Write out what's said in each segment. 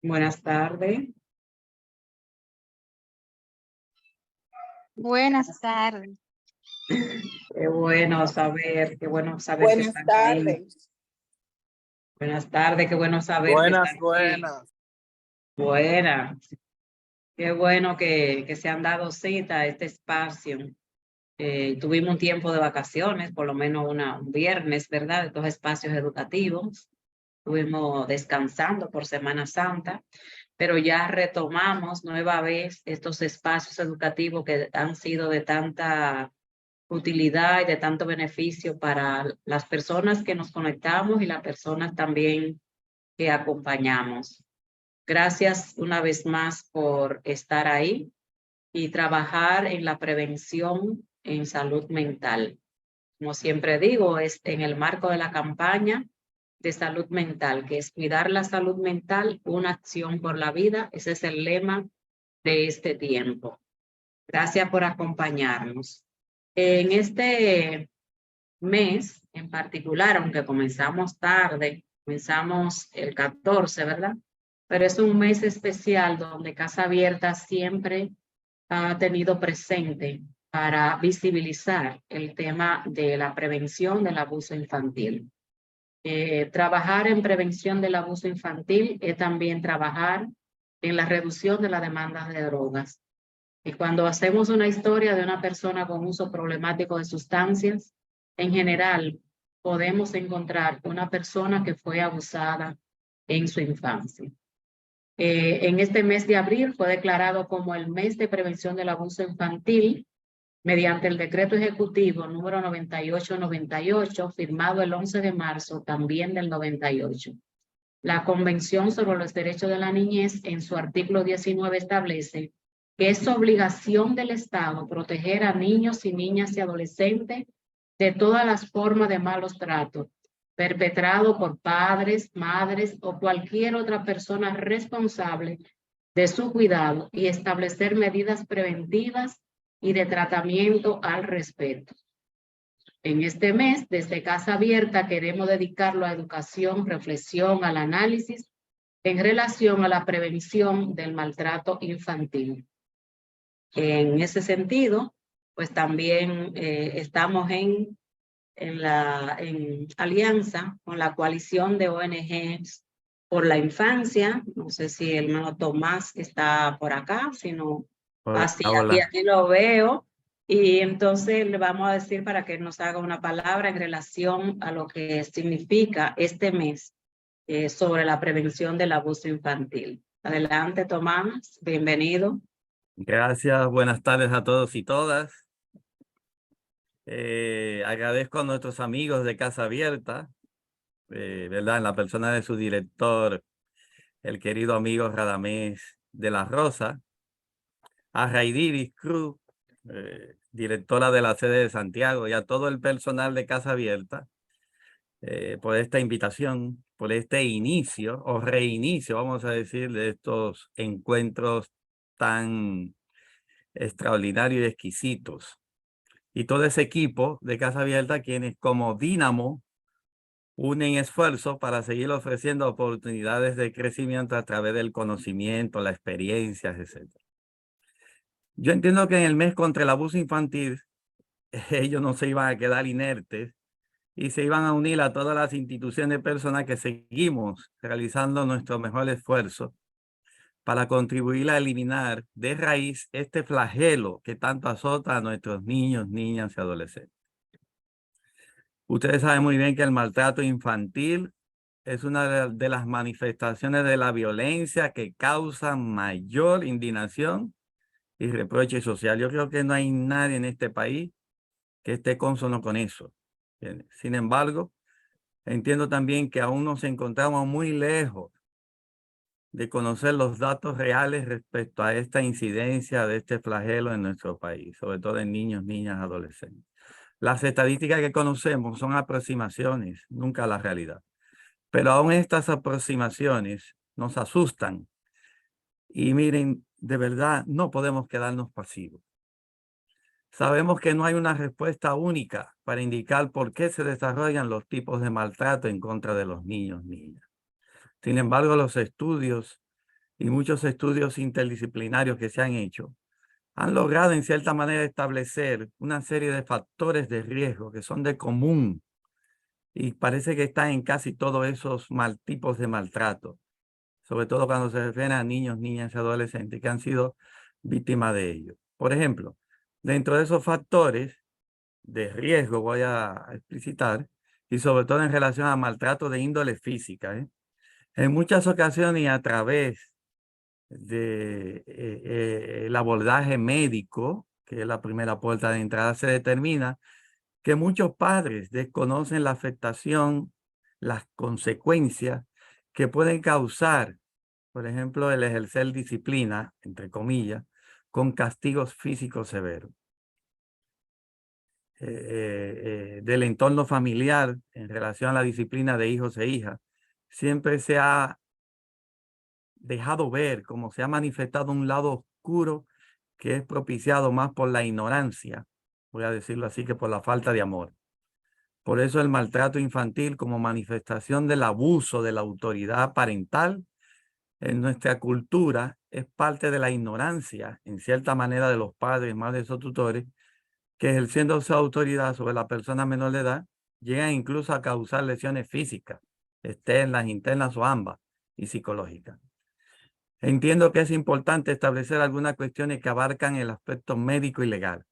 Buenas tardes. Buenas tardes. Qué bueno saber que Buenas están ahí. tardes. Buenas tardes, qué bueno saber que Buenas, están ahí. buenas. Buenas. Qué bueno que se han dado cita a este espacio. Tuvimos un tiempo de vacaciones, por lo menos un viernes, ¿verdad? Estos espacios educativos. Estuvimos descansando por Semana Santa, pero ya retomamos nueva vez estos espacios educativos que han sido de tanta utilidad y de tanto beneficio para las personas que nos conectamos y las personas también que acompañamos. Gracias una vez más por estar ahí y trabajar en la prevención en salud mental. Como siempre digo, es en el marco de la campaña de salud mental, que es cuidar la salud mental, una acción por la vida. Ese es el lema de este tiempo. Gracias por acompañarnos. En este mes en particular, aunque comenzamos tarde, comenzamos el 14, ¿verdad? Pero es un mes especial donde Casa Abierta siempre ha tenido presente para visibilizar el tema de la prevención del abuso infantil. Trabajar en prevención del abuso infantil es también trabajar en la reducción de la demanda de drogas. Y cuando hacemos una historia de una persona con uso problemático de sustancias, en general podemos encontrar una persona que fue abusada en su infancia. En este mes de abril fue declarado como el mes de prevención del abuso infantil mediante el decreto ejecutivo número 9898, firmado el 11 de marzo también del 98. La Convención sobre los Derechos de la Niñez, en su artículo 19, establece que es obligación del Estado proteger a niños y niñas y adolescentes de todas las formas de malos tratos perpetrados por padres, madres o cualquier otra persona responsable de su cuidado y establecer medidas preventivas y de tratamiento al respecto. En este mes, desde Casa Abierta, queremos dedicarlo a educación, reflexión, al análisis en relación a la prevención del maltrato infantil. En ese sentido, pues también estamos en alianza con la coalición de ONGs por la infancia. No sé si el hermano Tomás está por acá, sino así, aquí lo veo. Y entonces le vamos a decir para que nos haga una palabra en relación a lo que significa este mes sobre la prevención del abuso infantil. Adelante, Tomás, bienvenido. Gracias, buenas tardes a todos y todas. Agradezco a nuestros amigos de Casa Abierta, ¿verdad? En la persona de su director, el querido amigo Radamés de la Rosa, a Raidiris Cruz, directora de la sede de Santiago, y a todo el personal de Casa Abierta, por esta invitación, por este inicio o reinicio, vamos a decir, de estos encuentros tan extraordinarios y exquisitos. Y todo ese equipo de Casa Abierta, quienes como dínamo unen esfuerzos para seguir ofreciendo oportunidades de crecimiento a través del conocimiento, las experiencias, etc. Yo entiendo que en el mes contra el abuso infantil, ellos no se iban a quedar inertes y se iban a unir a todas las instituciones personas que seguimos realizando nuestro mejor esfuerzo para contribuir a eliminar de raíz este flagelo que tanto azota a nuestros niños, niñas y adolescentes. Ustedes saben muy bien que el maltrato infantil es una de las manifestaciones de la violencia que causa mayor indignación y reproche social. Yo creo que no hay nadie en este país que esté consono con eso. Sin embargo, entiendo también que aún nos encontramos muy lejos de conocer los datos reales respecto a esta incidencia de este flagelo en nuestro país, sobre todo en niños, niñas, adolescentes. Las estadísticas que conocemos son aproximaciones, nunca la realidad. Pero aún estas aproximaciones nos asustan. Y miren, de verdad, no podemos quedarnos pasivos. Sabemos que no hay una respuesta única para indicar por qué se desarrollan los tipos de maltrato en contra de los niños, niñas. Sin embargo, los estudios y muchos estudios interdisciplinarios que se han hecho han logrado en cierta manera establecer una serie de factores de riesgo que son de común y parece que están en casi todos esos tipos de maltrato, sobre todo cuando se refiere a niños, niñas y adolescentes que han sido víctimas de ello. Por ejemplo, dentro de esos factores de riesgo, voy a explicitar, y sobre todo en relación a maltrato de índole física, en muchas ocasiones y a través de el abordaje médico, que es la primera puerta de entrada, se determina que muchos padres desconocen la afectación, las consecuencias que pueden causar, por ejemplo, el ejercer disciplina, entre comillas, con castigos físicos severos. Del entorno familiar en relación a la disciplina de hijos e hijas, siempre se ha dejado ver cómo se ha manifestado un lado oscuro que es propiciado más por la ignorancia, voy a decirlo así, que por la falta de amor. Por eso el maltrato infantil como manifestación del abuso de la autoridad parental en nuestra cultura es parte de la ignorancia, en cierta manera, de los padres, madres o tutores, que ejerciendo su autoridad sobre la persona menor de edad, llegan incluso a causar lesiones físicas, externas, internas o ambas, y psicológicas. Entiendo que es importante establecer algunas cuestiones que abarcan el aspecto médico y legal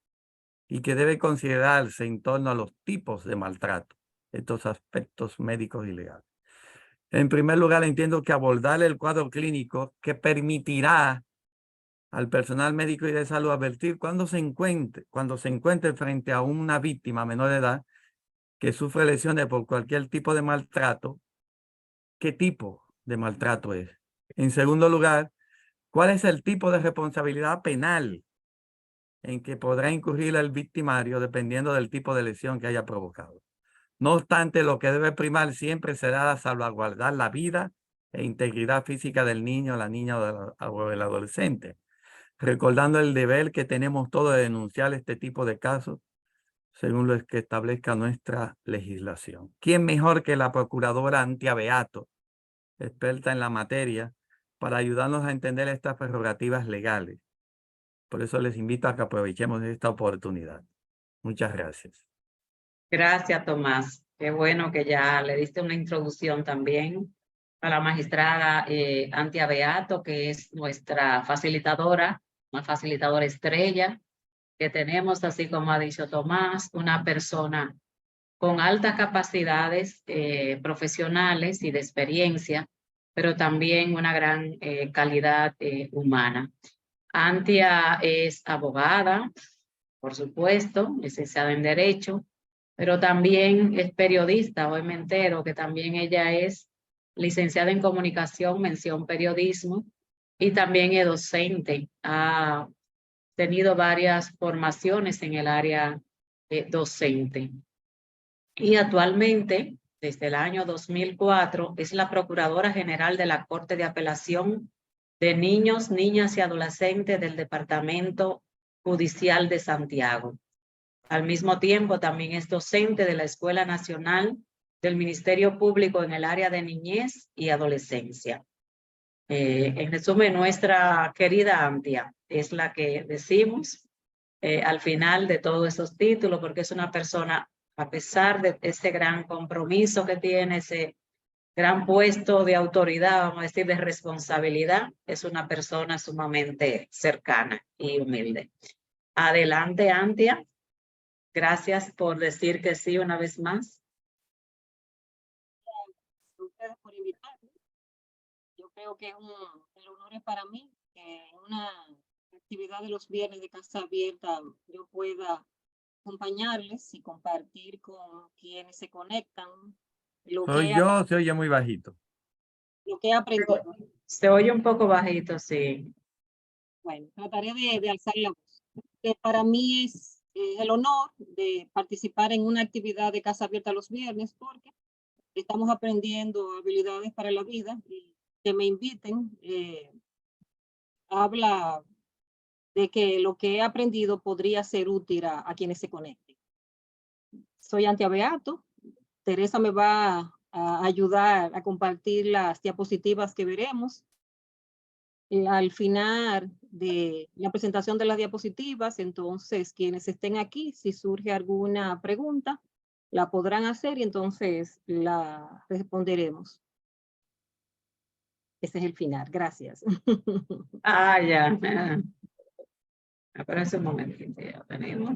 y que debe considerarse en torno a los tipos de maltrato, estos aspectos médicos y legales. En primer lugar, entiendo que abordar el cuadro clínico que permitirá al personal médico y de salud advertir cuando se encuentre frente a una víctima menor de edad que sufre lesiones por cualquier tipo de maltrato, qué tipo de maltrato es. En segundo lugar, cuál es el tipo de responsabilidad penal en que podrá incurrir el victimario dependiendo del tipo de lesión que haya provocado. No obstante, lo que debe primar siempre será salvaguardar la vida e integridad física del niño, la niña o del adolescente, recordando el deber que tenemos todos de denunciar este tipo de casos según lo que establezca nuestra legislación. ¿Quién mejor que la procuradora Antia Beato, experta en la materia, para ayudarnos a entender estas prerrogativas legales? Por eso les invito a que aprovechemos esta oportunidad. Muchas gracias. Gracias, Tomás. Qué bueno que ya le diste una introducción también a la magistrada Antia Beato, que es nuestra facilitadora, una facilitadora estrella que tenemos, así como ha dicho Tomás, una persona con altas capacidades profesionales y de experiencia, pero también una gran calidad humana. Antia es abogada, por supuesto, licenciada en Derecho, pero también es periodista. Hoy me entero que también ella es licenciada en Comunicación, mención Periodismo, y también es docente. Ha tenido varias formaciones en el área docente. Y actualmente, desde el año 2004, es la Procuradora General de la Corte de Apelación de Niños, Niñas y Adolescentes del Departamento Judicial de Santiago. Al mismo tiempo, también es docente de la Escuela Nacional del Ministerio Público en el área de niñez y adolescencia. En resumen, nuestra querida Antia es la que decimos al final de todos esos títulos, porque es una persona, a pesar de ese gran compromiso que tiene, ese gran puesto de autoridad, vamos a decir, de responsabilidad, es una persona sumamente cercana y humilde. Adelante, Antia. Gracias por decir que sí una vez más. Ustedes por invitarme. Yo creo que el honor es para mí que en una actividad de los viernes de Casa Abierta yo pueda acompañarles y compartir con quienes se conectan Se oye muy bajito. lo que he aprendido. Se oye un poco bajito, sí. Bueno, trataré de alzar la voz. Para mí es el honor de participar en una actividad de Casa Abierta los viernes porque estamos aprendiendo habilidades para la vida y que me inviten habla de que lo que he aprendido podría ser útil a quienes se conecten. Soy Antia Beato. Teresa me va a ayudar a compartir las diapositivas que veremos. al final de la presentación de las diapositivas, entonces quienes estén aquí, si surge alguna pregunta, la podrán hacer y entonces la responderemos. Ese es el final. Gracias. Ah, ya. Espera un momentito, ya tenemos.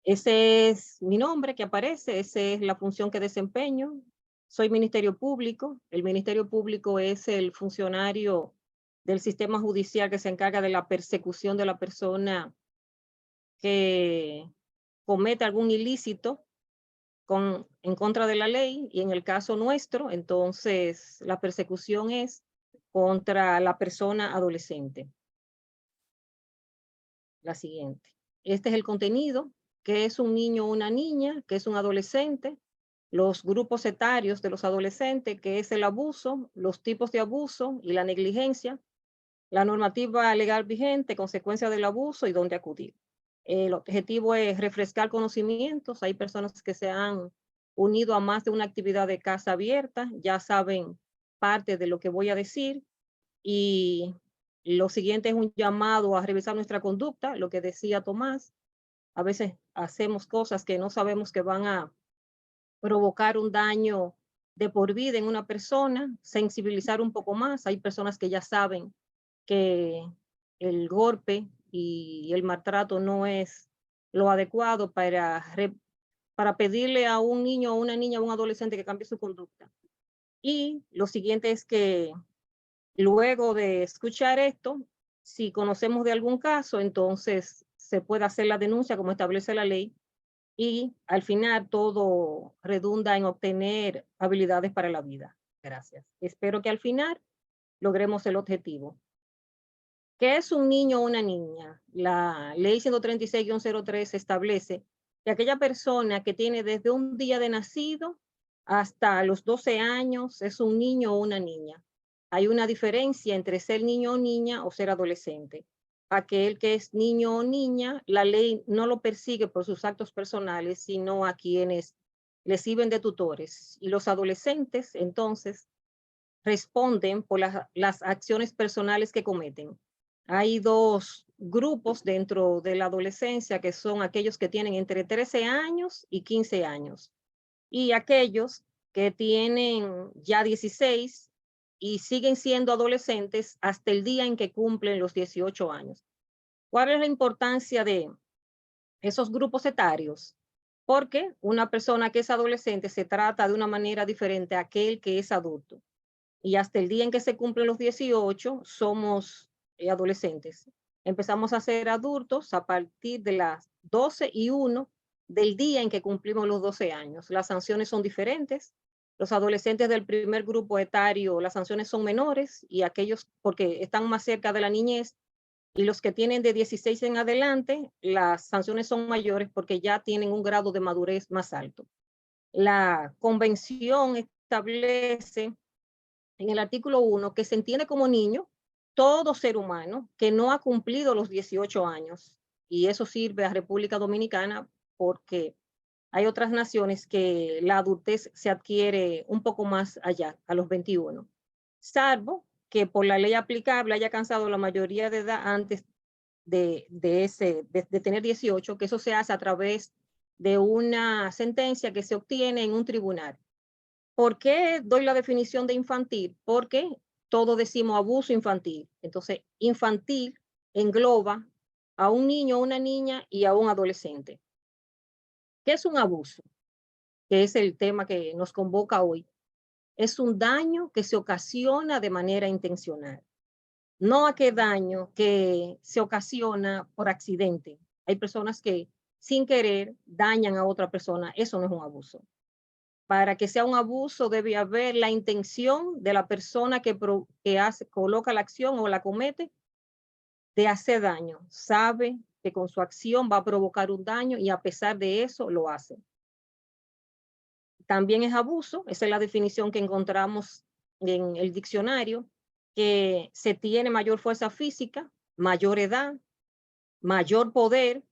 Ese es mi nombre que aparece, esa es la función que desempeño. Soy Ministerio Público. El Ministerio Público es el funcionario del sistema judicial que se encarga de la persecución de la persona que comete algún ilícito en contra de la ley, y en el caso nuestro, entonces la persecución es contra la persona adolescente. La siguiente. Este es el contenido, que es un niño o una niña, que es un adolescente, los grupos etarios de los adolescentes, que es el abuso, los tipos de abuso y la negligencia, la normativa legal vigente, consecuencia del abuso y dónde acudir. El objetivo es refrescar conocimientos. Hay personas que se han unido a más de una actividad de casa abierta, ya saben parte de lo que voy a decir, y lo siguiente es un llamado a revisar nuestra conducta, lo que decía Tomás. A veces hacemos cosas que no sabemos que van a provocar un daño de por vida en una persona, sensibilizar un poco más. Hay personas que ya saben que el golpe y el maltrato no es lo adecuado para pedirle a un niño, a una niña, a un adolescente que cambie su conducta. Y lo siguiente es que luego de escuchar esto, si conocemos de algún caso, entonces se puede hacer la denuncia como establece la ley, y al final todo redunda en obtener habilidades para la vida. Gracias. Espero que al final logremos el objetivo. ¿Qué es un niño o una niña? La ley 136-03 establece que aquella persona que tiene desde un día de nacido hasta los 12 años es un niño o una niña. Hay una diferencia entre ser niño o niña o ser adolescente. Aquel que es niño o niña, la ley no lo persigue por sus actos personales, sino a quienes le sirven de tutores. Y los adolescentes, entonces, responden por las acciones personales que cometen. Hay dos grupos dentro de la adolescencia, que son aquellos que tienen entre 13 años y 15 años. Y aquellos que tienen ya 16 y siguen siendo adolescentes hasta el día en que cumplen los 18 años. ¿Cuál es la importancia de esos grupos etarios? Porque una persona que es adolescente se trata de una manera diferente a aquel que es adulto. Y hasta el día en que se cumplen los 18 somos adolescentes. Empezamos a ser adultos a partir de las 12:01 del día en que cumplimos los 12 años. Las sanciones son diferentes. Los adolescentes del primer grupo etario, las sanciones son menores, y aquellos porque están más cerca de la niñez, y los que tienen de 16 en adelante, las sanciones son mayores porque ya tienen un grado de madurez más alto. La convención establece en el artículo 1 que se entiende como niño todo ser humano que no ha cumplido los 18 años. Y eso sirve a República Dominicana porque hay otras naciones que la adultez se adquiere un poco más allá, a los 21. Salvo que por la ley aplicable haya alcanzado la mayoría de edad antes de tener 18, que eso se hace a través de una sentencia que se obtiene en un tribunal. ¿Por qué doy la definición de infantil? Porque todos decimos abuso infantil. Entonces, infantil engloba a un niño, a una niña y a un adolescente. ¿Qué es un abuso? Que es el tema que nos convoca hoy. Es un daño que se ocasiona de manera intencional. No aquel daño que se ocasiona por accidente. Hay personas que sin querer dañan a otra persona. Eso no es un abuso. Para que sea un abuso debe haber la intención de la persona que coloca la acción o la comete de hacer daño. Sabe que con su acción va a provocar un daño y a pesar de eso lo hace. También es abuso, esa es la definición que encontramos en el diccionario, que se tiene mayor fuerza física, mayor edad, mayor poder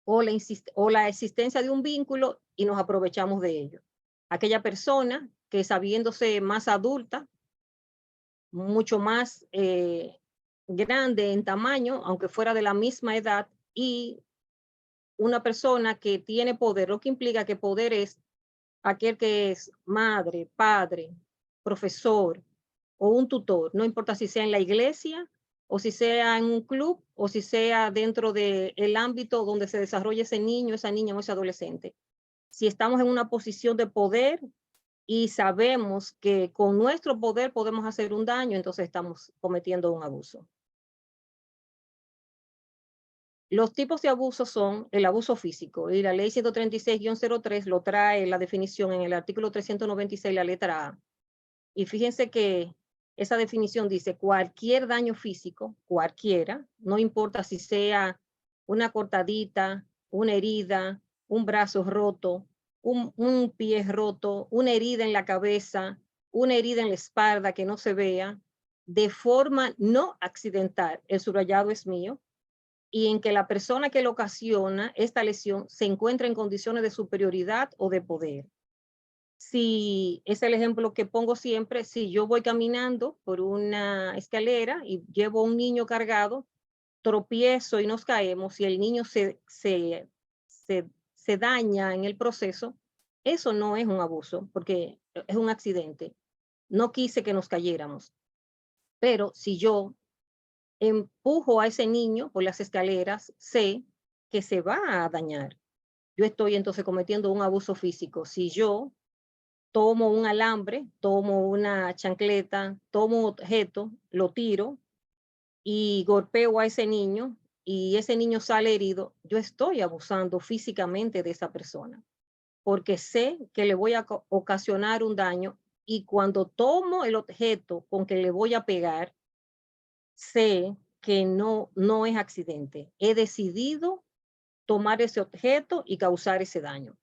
o la existencia de un vínculo y nos aprovechamos de ello. Aquella persona que sabiéndose más adulta, mucho más grande en tamaño, aunque fuera de la misma edad, y una persona que tiene poder, lo que implica que poder es aquel que es madre, padre, profesor o un tutor, no importa si sea en la iglesia o si sea en un club o si sea dentro del ámbito donde se desarrolla ese niño, esa niña o ese adolescente. Si estamos en una posición de poder y sabemos que con nuestro poder podemos hacer un daño, entonces estamos cometiendo un abuso. Los tipos de abuso son el abuso físico y la ley 136-03 lo trae la definición en el artículo 396, la letra A. Y fíjense que esa definición dice cualquier daño físico, cualquiera, no importa si sea una cortadita, una herida, un brazo roto, un pie roto, una herida en la cabeza, una herida en la espalda que no se vea, de forma no accidental, el subrayado es mío, y en que la persona que lo ocasiona esta lesión se encuentra en condiciones de superioridad o de poder. Si es el ejemplo que pongo siempre, si yo voy caminando por una escalera y llevo a un niño cargado, tropiezo y nos caemos y el niño se daña en el proceso, eso no es un abuso porque es un accidente. No quise que nos cayéramos. Pero si yo empujo a ese niño por las escaleras, sé que se va a dañar. Yo estoy entonces cometiendo un abuso físico. Si yo tomo un alambre, tomo una chancleta, tomo un objeto, lo tiro y golpeo a ese niño y ese niño sale herido, yo estoy abusando físicamente de esa persona porque sé que le voy a ocasionar un daño y cuando tomo el objeto con que le voy a pegar, sé que no es accidente. He decidido tomar ese objeto y causar ese daño.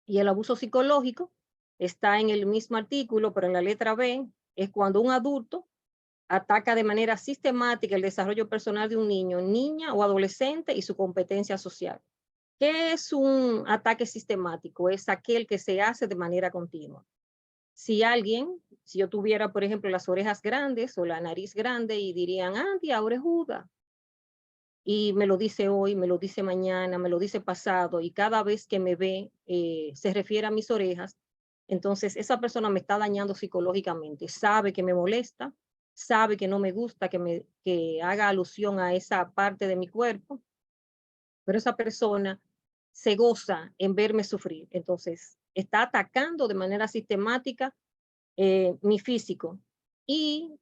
Y el abuso psicológico está en el mismo artículo, pero en la letra B, es cuando un adulto ataca de manera sistemática el desarrollo personal de un niño, niña o adolescente y su competencia social. ¿Qué es un ataque sistemático? Es aquel que se hace de manera continua. Si yo tuviera, por ejemplo, las orejas grandes o la nariz grande y dirían, Andy, ahora es juda. Y me lo dice hoy, me lo dice mañana, me lo dice pasado, y cada vez que me ve se refiere a mis orejas, entonces esa persona me está dañando psicológicamente, sabe que me molesta, sabe que no me gusta que haga alusión a esa parte de mi cuerpo, pero esa persona se goza en verme sufrir, entonces está atacando de manera sistemática mi físico. Y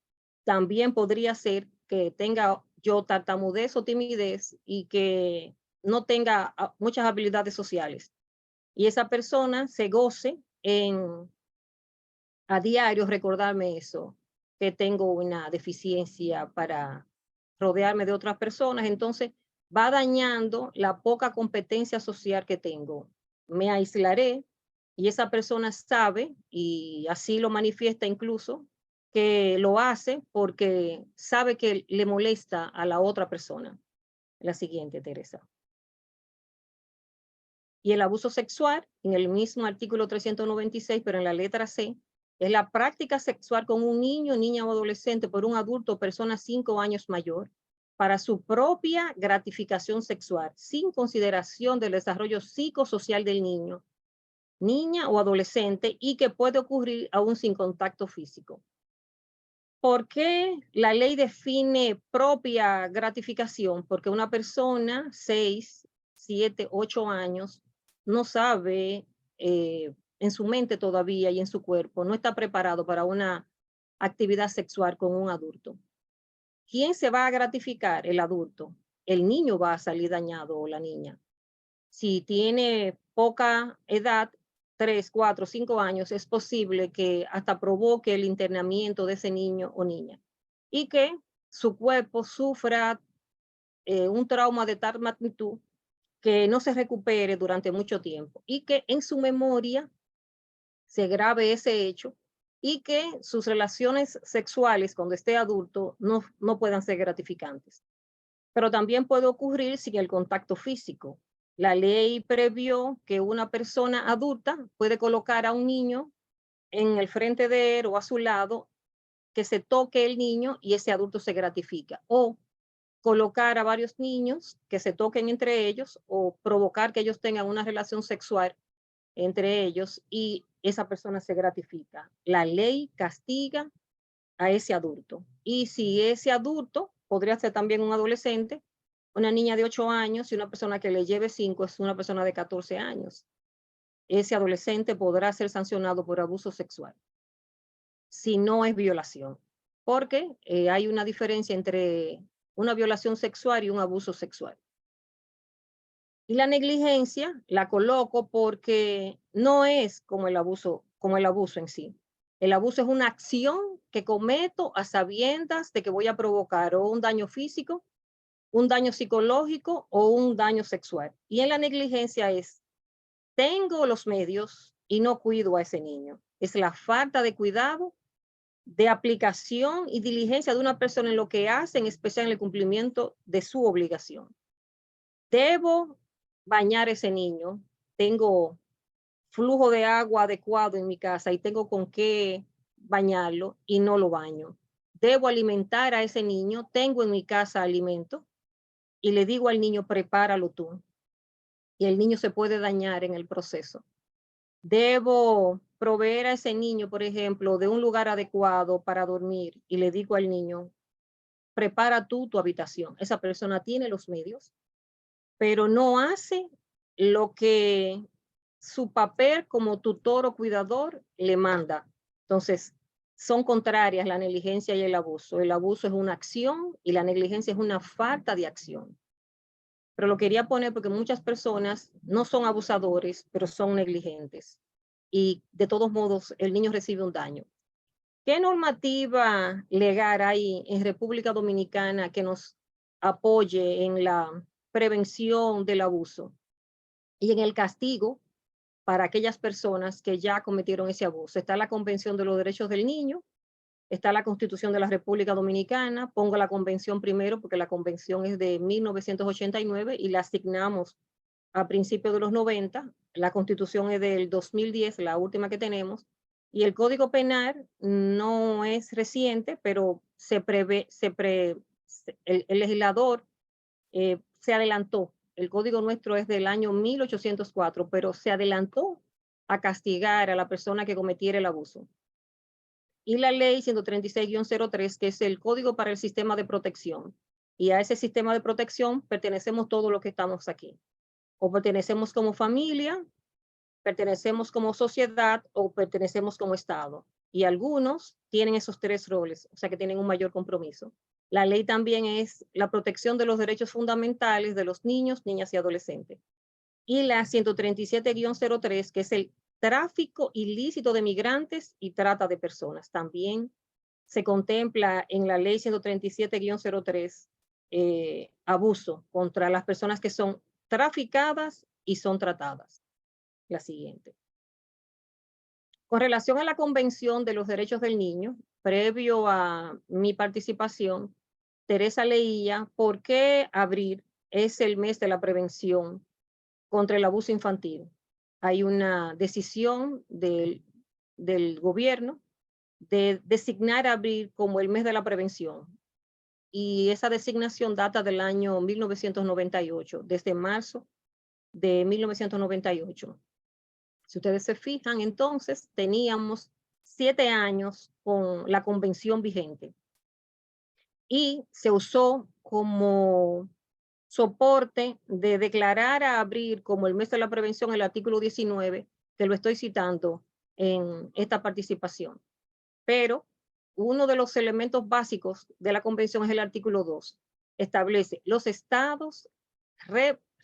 también podría ser que tenga yo tartamudez o timidez y que no tenga muchas habilidades sociales. Y esa persona se goce en a diario recordarme eso, que tengo una deficiencia para rodearme de otras personas. Entonces va dañando la poca competencia social que tengo. Me aislaré y esa persona sabe, y así lo manifiesta incluso, que lo hace porque sabe que le molesta a la otra persona. La siguiente, Teresa. Y el abuso sexual, en el mismo artículo 396, pero en la letra C, es la práctica sexual con un niño, niña o adolescente por un adulto o persona 5 años mayor para su propia gratificación sexual, sin consideración del desarrollo psicosocial del niño, niña o adolescente y que puede ocurrir aún sin contacto físico. ¿Por qué la ley define propia gratificación? Porque una persona, 6, 7, 8 años, no sabe en su mente todavía y en su cuerpo, no está preparado para una actividad sexual con un adulto. ¿Quién se va a gratificar? El adulto. El niño va a salir dañado o la niña. Si tiene poca edad, 3, 4, 5 años, es posible que hasta provoque el internamiento de ese niño o niña y que su cuerpo sufra un trauma de tal magnitud que no se recupere durante mucho tiempo y que en su memoria se grabe ese hecho y que sus relaciones sexuales cuando esté adulto no puedan ser gratificantes. Pero también puede ocurrir sin el contacto físico. La ley previó que una persona adulta puede colocar a un niño en el frente de él o a su lado, que se toque el niño y ese adulto se gratifica. O colocar a varios niños que se toquen entre ellos o provocar que ellos tengan una relación sexual entre ellos y esa persona se gratifica. La ley castiga a ese adulto. Y si ese adulto podría ser también un adolescente, una niña de 8 años y una persona que le lleve 5 es una persona de 14 años. Ese adolescente podrá ser sancionado por abuso sexual si no es violación, porque hay una diferencia entre una violación sexual y un abuso sexual. Y la negligencia la coloco porque no es como el abuso en sí. El abuso es una acción que cometo a sabiendas de que voy a provocar o un daño físico, un daño psicológico o un daño sexual. Y en la negligencia es, tengo los medios y no cuido a ese niño. Es la falta de cuidado, de aplicación y diligencia de una persona en lo que hace, en especial en el cumplimiento de su obligación. Debo bañar a ese niño, tengo flujo de agua adecuado en mi casa y tengo con qué bañarlo y no lo baño. Debo alimentar a ese niño, tengo en mi casa alimento y le digo al niño, prepáralo tú. Y el niño se puede dañar en el proceso. Debo proveer a ese niño, por ejemplo, de un lugar adecuado para dormir y le digo al niño, prepara tú tu habitación. Esa persona tiene los medios, pero no hace lo que su papel como tutor o cuidador le manda. Entonces, son contrarias la negligencia y el abuso. El abuso es una acción y la negligencia es una falta de acción. Pero lo quería poner porque muchas personas no son abusadores, pero son negligentes. Y de todos modos, el niño recibe un daño. ¿Qué normativa legal hay en República Dominicana que nos apoye en la prevención del abuso y en el castigo para aquellas personas que ya cometieron ese abuso? Está la Convención de los Derechos del Niño, está la Constitución de la República Dominicana, pongo la convención primero porque la convención es de 1989 y la asignamos a principios de los 90, la Constitución es del 2010, la última que tenemos, y el Código Penal no es reciente, pero el legislador se adelantó. El código nuestro es del año 1804, pero se adelantó a castigar a la persona que cometiera el abuso. Y la ley 136-03, que es el Código para el Sistema de Protección. Y a ese sistema de protección pertenecemos todos los que estamos aquí. O pertenecemos como familia, pertenecemos como sociedad o pertenecemos como Estado. Y algunos tienen esos 3 roles, o sea que tienen un mayor compromiso. La ley también es la protección de los derechos fundamentales de los niños, niñas y adolescentes. Y la 137-03, que es el tráfico ilícito de migrantes y trata de personas. También se contempla en la ley 137-03 abuso contra las personas que son traficadas y son tratadas. La siguiente. Con relación a la Convención de los Derechos del Niño, previo a mi participación, Teresa leía por qué abril es el mes de la prevención contra el abuso infantil. Hay una decisión del gobierno de designar abril como el mes de la prevención. Y esa designación data del año 1998, desde marzo de 1998. Si ustedes se fijan, entonces teníamos 7 años con la convención vigente y se usó como soporte de declarar a abril como el mes de la prevención el artículo 19, que lo estoy citando en esta participación. Pero uno de los elementos básicos de la convención es el artículo 2. Establece, los estados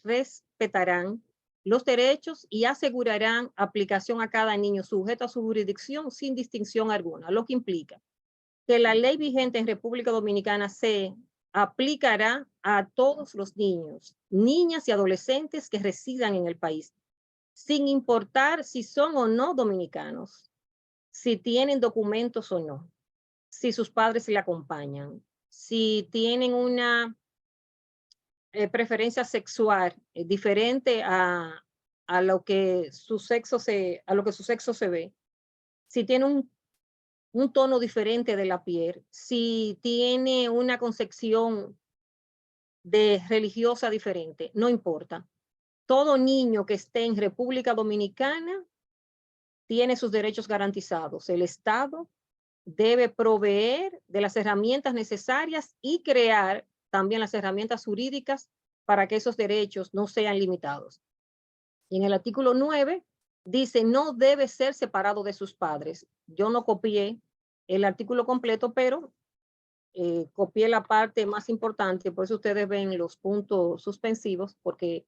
respetarán los derechos y asegurarán aplicación a cada niño sujeto a su jurisdicción sin distinción alguna, lo que implica que la ley vigente en República Dominicana se aplicará a todos los niños, niñas y adolescentes que residan en el país, sin importar si son o no dominicanos, si tienen documentos o no, si sus padres le acompañan, si tienen una preferencia sexual diferente a lo que su sexo se ve, si tiene un tono diferente de la piel, si tiene una concepción religiosa diferente, no importa. Todo niño que esté en República Dominicana tiene sus derechos garantizados. El Estado debe proveer de las herramientas necesarias y crear también las herramientas jurídicas para que esos derechos no sean limitados. Y en el artículo 9 dice, no debe ser separado de sus padres. Yo no copié el artículo completo, pero copié la parte más importante, por eso ustedes ven los puntos suspensivos, porque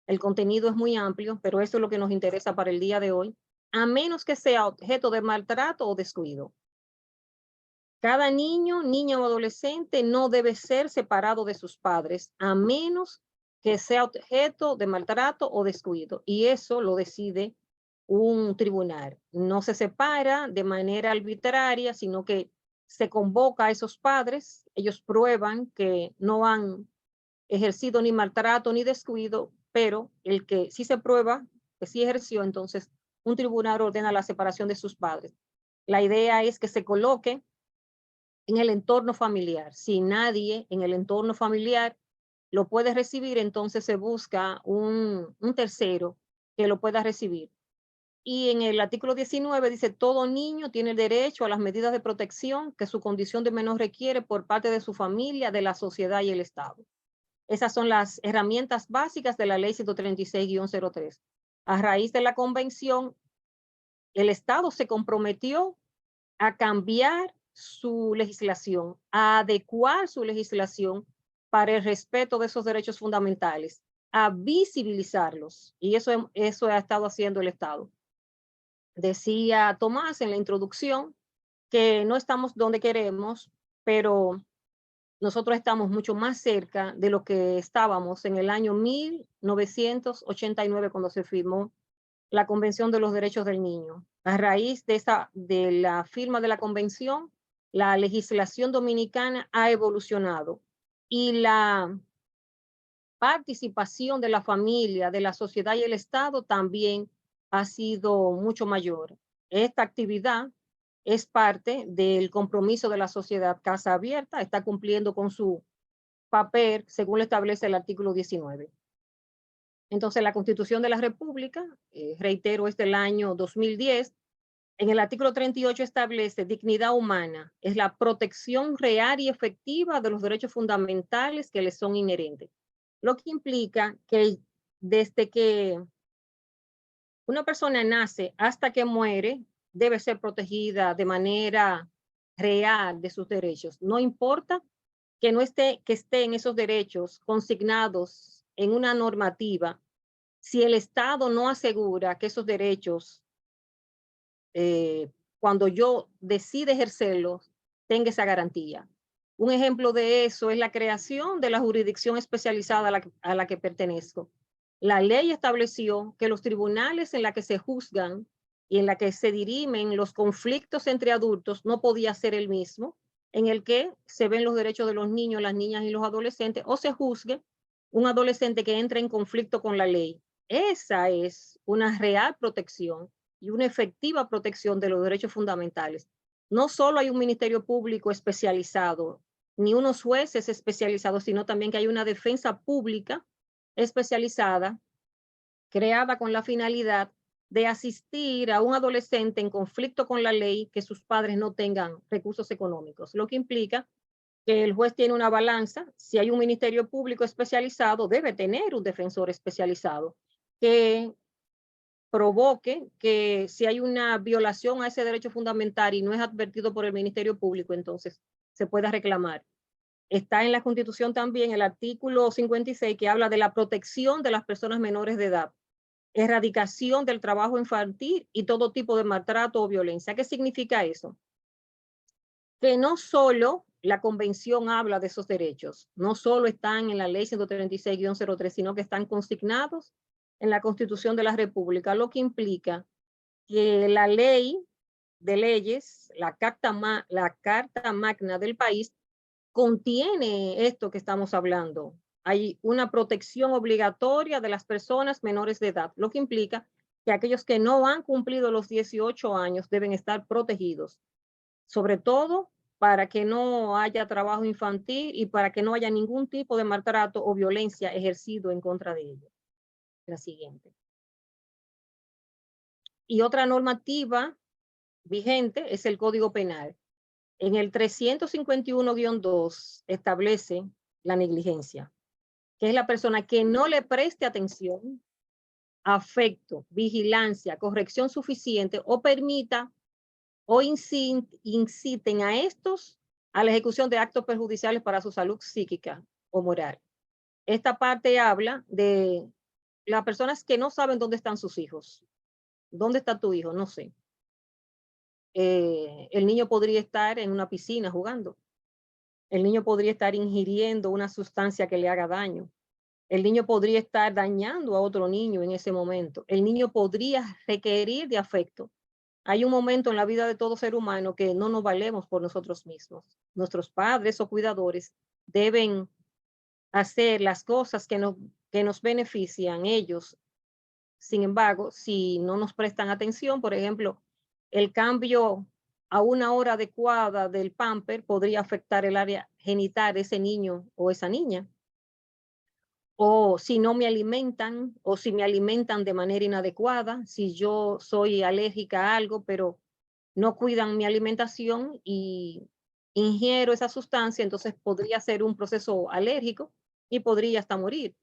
el contenido es muy amplio, pero eso es lo que nos interesa para el día de hoy, a menos que sea objeto de maltrato o descuido. Cada niño, niña o adolescente no debe ser separado de sus padres, a menos que sea objeto de maltrato o descuido. Y eso lo decide un tribunal. No se separa de manera arbitraria, sino que se convoca a esos padres. Ellos prueban que no han ejercido ni maltrato ni descuido, pero el que sí se prueba que sí ejerció, entonces un tribunal ordena la separación de sus padres. La idea es que se coloque en el entorno familiar. Si nadie en el entorno familiar lo puede recibir, entonces se busca un tercero que lo pueda recibir. Y en el artículo 19 dice, todo niño tiene el derecho a las medidas de protección que su condición de menor requiere por parte de su familia, de la sociedad y el Estado. Esas son las herramientas básicas de la ley 136-03. A raíz de la convención, el Estado se comprometió a cambiar su legislación, a adecuar su legislación para el respeto de esos derechos fundamentales, a visibilizarlos. Y eso ha estado haciendo el Estado. Decía Tomás en la introducción que no estamos donde queremos, pero nosotros estamos mucho más cerca de lo que estábamos en el año 1989 cuando se firmó la Convención de los Derechos del Niño. A raíz de la firma de la convención, la legislación dominicana ha evolucionado y la participación de la familia, de la sociedad y el Estado también ha sido mucho mayor. Esta actividad es parte del compromiso de la sociedad Casa Abierta, está cumpliendo con su papel según lo establece el artículo 19. Entonces, la Constitución de la República, reitero, es del año 2010, en el artículo 38 establece dignidad humana, es la protección real y efectiva de los derechos fundamentales que les son inherentes. Lo que implica que desde que una persona nace hasta que muere, debe ser protegida de manera real de sus derechos. No importa que estén esos derechos consignados en una normativa, si el Estado no asegura que esos derechos, cuando yo decida ejercerlos, tenga esa garantía. Un ejemplo de eso es la creación de la jurisdicción especializada a la que pertenezco. La ley estableció que los tribunales en la que se juzgan y en la que se dirimen los conflictos entre adultos no podía ser el mismo, en el que se ven los derechos de los niños, las niñas y los adolescentes, o se juzgue un adolescente que entra en conflicto con la ley. Esa es una real protección y una efectiva protección de los derechos fundamentales. No solo hay un ministerio público especializado, ni unos jueces especializados, sino también que hay una defensa pública especializada, creada con la finalidad de asistir a un adolescente en conflicto con la ley que sus padres no tengan recursos económicos, lo que implica que el juez tiene una balanza. Si hay un ministerio público especializado, debe tener un defensor especializado que provoque que si hay una violación a ese derecho fundamental y no es advertido por el Ministerio Público, entonces se pueda reclamar. Está en la Constitución también el artículo 56 que habla de la protección de las personas menores de edad, erradicación del trabajo infantil y todo tipo de maltrato o violencia. ¿Qué significa eso? Que no solo la convención habla de esos derechos, no solo están en la ley 136-03, sino que están consignados en la Constitución de la República, lo que implica que la ley de leyes, la Carta Magna del país, contiene esto que estamos hablando. Hay una protección obligatoria de las personas menores de edad, lo que implica que aquellos que no han cumplido los 18 años deben estar protegidos, sobre todo para que no haya trabajo infantil y para que no haya ningún tipo de maltrato o violencia ejercido en contra de ellos. La siguiente. Y otra normativa vigente es el Código Penal. En el 351-2 establece la negligencia, que es la persona que no le preste atención, afecto, vigilancia, corrección suficiente o permita o inciten a estos a la ejecución de actos perjudiciales para su salud psíquica o moral. Esta parte habla de las personas que no saben dónde están sus hijos. ¿Dónde está tu hijo? No sé. El niño podría estar en una piscina jugando. El niño podría estar ingiriendo una sustancia que le haga daño. El niño podría estar dañando a otro niño en ese momento. El niño podría requerir de afecto. Hay un momento en la vida de todo ser humano que no nos valemos por nosotros mismos. Nuestros padres o cuidadores deben hacer las cosas que nos benefician ellos. Sin embargo, si no nos prestan atención, por ejemplo, el cambio a una hora adecuada del pamper podría afectar el área genital de ese niño o esa niña. O si no me alimentan, o si me alimentan de manera inadecuada, si yo soy alérgica a algo, pero no cuidan mi alimentación y ingiero esa sustancia, entonces podría ser un proceso alérgico y podría hasta morir.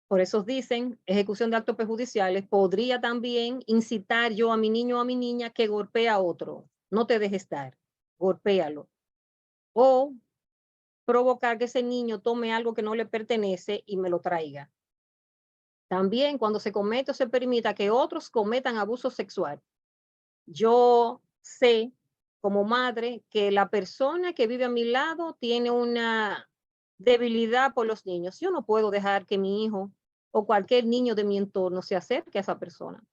Por eso dicen, ejecución de actos perjudiciales, podría también incitar yo a mi niño o a mi niña que golpee a otro. No te dejes estar, golpéalo. O provocar que ese niño tome algo que no le pertenece y me lo traiga. También cuando se comete o se permita que otros cometan abuso sexual. Yo sé como madre que la persona que vive a mi lado tiene una debilidad por los niños. Yo no puedo dejar que mi hijo o cualquier niño de mi entorno se acerque a esa persona.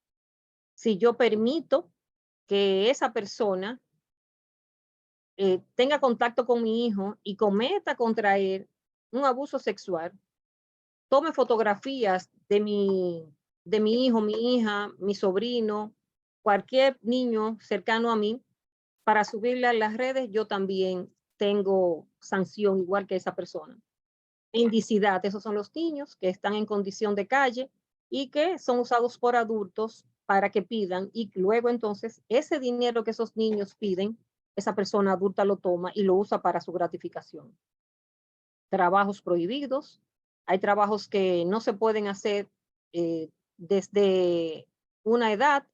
Si yo permito que esa persona tenga contacto con mi hijo y cometa contra él un abuso sexual, tome fotografías de mi hijo, mi hija, mi sobrino, cualquier niño cercano a mí, para subirla a las redes, yo también tengo sanción igual que esa persona. Indicidad, esos son los niños que están en condición de calle y que son usados por adultos para que pidan y luego entonces ese dinero que esos niños piden, esa persona adulta lo toma y lo usa para su gratificación. Trabajos prohibidos, hay trabajos que no se pueden hacer desde una edad.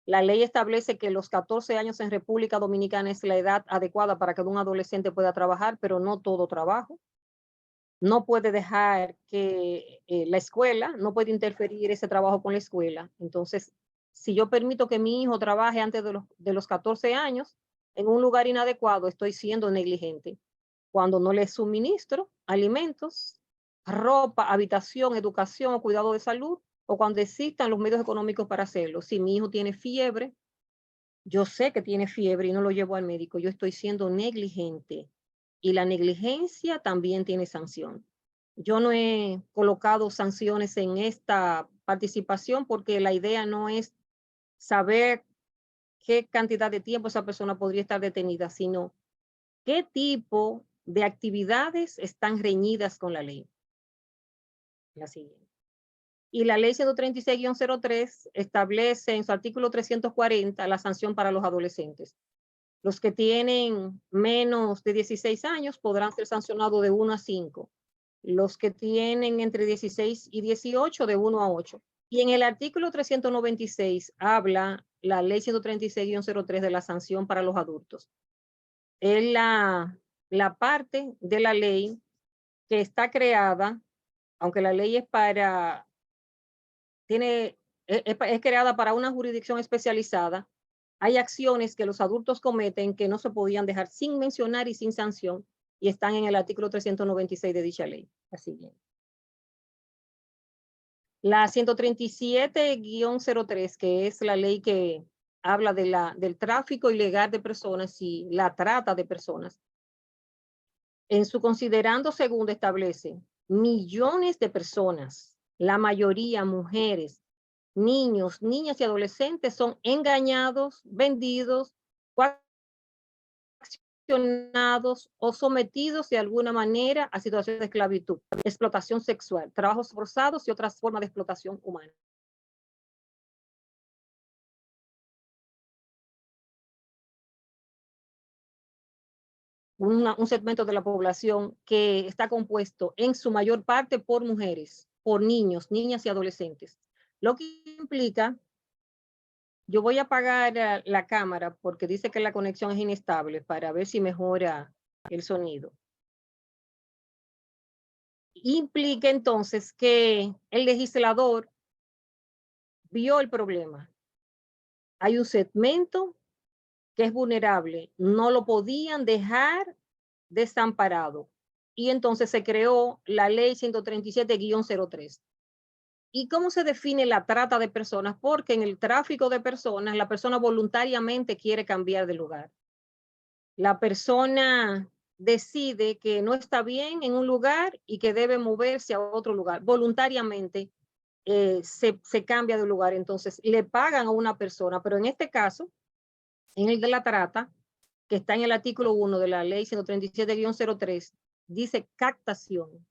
La ley establece que los 14 años en República Dominicana es la edad adecuada para que un adolescente pueda trabajar, pero no todo trabajo. No puede dejar que la escuela, no puede interferir ese trabajo con la escuela. Entonces, si yo permito que mi hijo trabaje antes de los 14 años en un lugar inadecuado, estoy siendo negligente. Cuando no le suministro alimentos, ropa, habitación, educación o cuidado de salud, o cuando existan los medios económicos para hacerlo. Si mi hijo tiene fiebre, yo sé que tiene fiebre y no lo llevo al médico, yo estoy siendo negligente. Y la negligencia también tiene sanción. Yo no he colocado sanciones en esta participación porque la idea no es saber qué cantidad de tiempo esa persona podría estar detenida, sino qué tipo de actividades están reñidas con la ley. La siguiente. Y la ley 136-03 establece en su artículo 340 la sanción para los adolescentes. Los que tienen menos de 16 años podrán ser sancionados de 1 a 5. Los que tienen entre 16 y 18 de 1 a 8. Y en el artículo 396 habla la ley 136-03 de la sanción para los adultos. Es la parte de la ley que está creada, aunque la ley es creada para una jurisdicción especializada. Hay acciones que los adultos cometen que no se podían dejar sin mencionar y sin sanción y están en el artículo 396 de dicha ley. La siguiente. La 137-03, que es la ley que habla del tráfico ilegal de personas y la trata de personas. En su considerando segundo establece millones de personas, la mayoría mujeres, niños, niñas y adolescentes son engañados, vendidos, coaccionados o sometidos de alguna manera a situaciones de esclavitud, explotación sexual, trabajos forzados y otras formas de explotación humana. Un segmento de la población que está compuesto en su mayor parte por mujeres, por niños, niñas y adolescentes. Lo que implica, yo voy a apagar la cámara porque dice que la conexión es inestable para ver si mejora el sonido. Implica entonces que el legislador vio el problema. Hay un segmento que es vulnerable, no lo podían dejar desamparado. Y entonces se creó la ley 137-03. ¿Y cómo se define la trata de personas? Porque en el tráfico de personas, la persona voluntariamente quiere cambiar de lugar. La persona decide que no está bien en un lugar y que debe moverse a otro lugar. Voluntariamente se cambia de lugar. Entonces le pagan a una persona, pero en este caso, en el de la trata, que está en el artículo 1 de la ley 137-03, dice captación.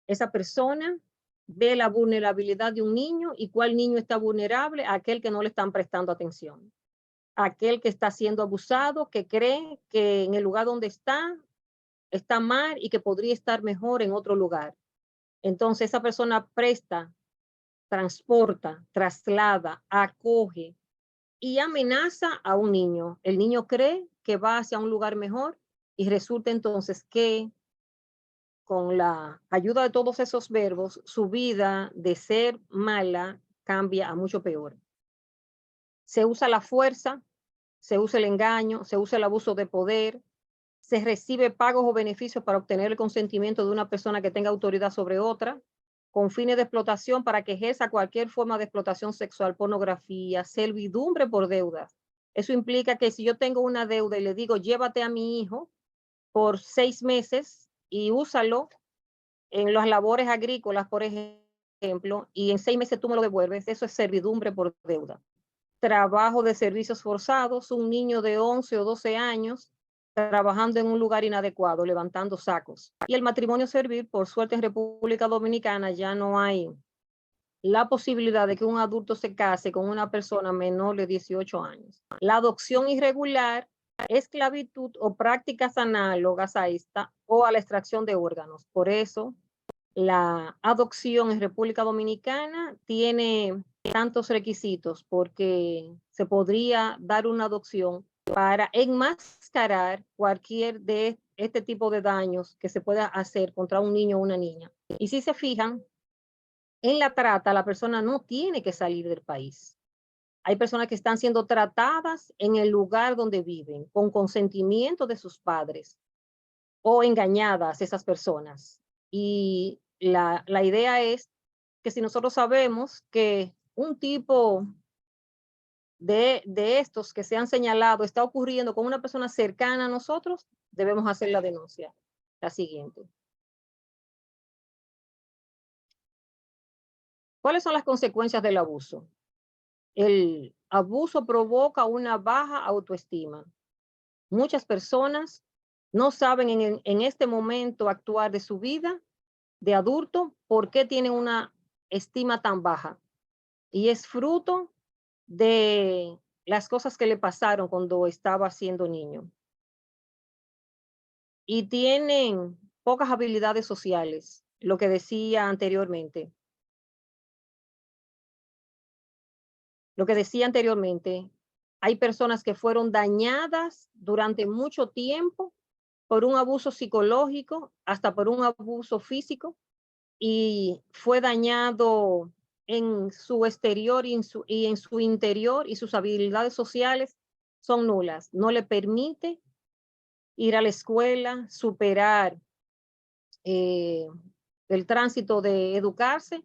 Esa persona ve la vulnerabilidad de un niño y cuál niño está vulnerable, aquel que no le están prestando atención, aquel que está siendo abusado, que cree que en el lugar donde está mal y que podría estar mejor en otro lugar. Entonces esa persona presta, transporta, traslada, acoge y amenaza a un niño. El niño cree que va hacia un lugar mejor y resulta entonces que con la ayuda de todos esos verbos, su vida de ser mala cambia a mucho peor. Se usa la fuerza, se usa el engaño, se usa el abuso de poder, se recibe pagos o beneficios para obtener el consentimiento de una persona que tenga autoridad sobre otra, con fines de explotación para que ejerza cualquier forma de explotación sexual, pornografía, servidumbre por deudas. Eso implica que si yo tengo una deuda y le digo, llévate a mi hijo por 6 meses y úsalo en las labores agrícolas, por ejemplo, y en 6 meses tú me lo devuelves, eso es servidumbre por deuda. Trabajo de servicios forzados, un niño de 11 o 12 años trabajando en un lugar inadecuado, levantando sacos. Y el matrimonio servil, por suerte en República Dominicana ya no hay la posibilidad de que un adulto se case con una persona menor de 18 años. La adopción irregular, esclavitud o prácticas análogas a esta o a la extracción de órganos. Por eso, la adopción en República Dominicana tiene tantos requisitos porque se podría dar una adopción para enmascarar cualquier de este tipo de daños que se pueda hacer contra un niño o una niña. Y si se fijan, en la trata la persona no tiene que salir del país. Hay personas que están siendo tratadas en el lugar donde viven, con consentimiento de sus padres o engañadas esas personas. Y la idea es que si nosotros sabemos que un tipo de estos que se han señalado está ocurriendo con una persona cercana a nosotros, debemos hacer la denuncia. La siguiente. ¿Cuáles son las consecuencias del abuso? El abuso provoca una baja autoestima. Muchas personas no saben en este momento actuar de su vida de adulto por qué tienen una estima tan baja. Y es fruto de las cosas que le pasaron cuando estaba siendo niño. Y tienen pocas habilidades sociales, lo que decía anteriormente. Lo que decía anteriormente, hay personas que fueron dañadas durante mucho tiempo por un abuso psicológico, hasta por un abuso físico, y fue dañado en su exterior y en su interior, y sus habilidades sociales son nulas. No le permite ir a la escuela, superar el tránsito de educarse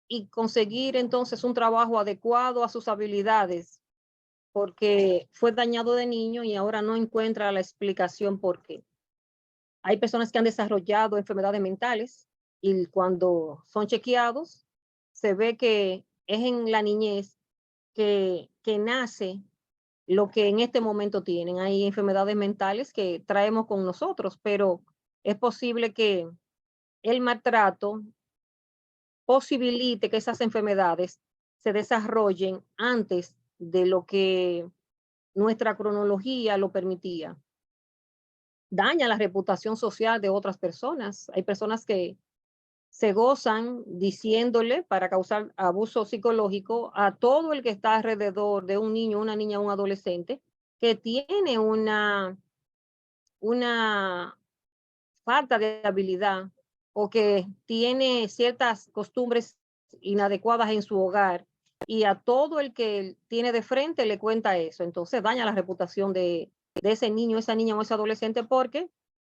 y conseguir entonces un trabajo adecuado a sus habilidades, porque fue dañado de niño y ahora no encuentra la explicación por qué. Hay personas que han desarrollado enfermedades mentales y cuando son chequeados, se ve que es en la niñez que nace lo que en este momento tienen. Hay enfermedades mentales que traemos con nosotros, pero es posible que el maltrato posibilite que esas enfermedades se desarrollen antes de lo que nuestra cronología lo permitía. Daña la reputación social de otras personas. Hay personas que se gozan diciéndole para causar abuso psicológico a todo el que está alrededor de un niño, una niña, un adolescente que tiene una falta de habilidad o que tiene ciertas costumbres inadecuadas en su hogar y a todo el que tiene de frente le cuenta eso. Entonces daña la reputación de ese niño, esa niña o ese adolescente porque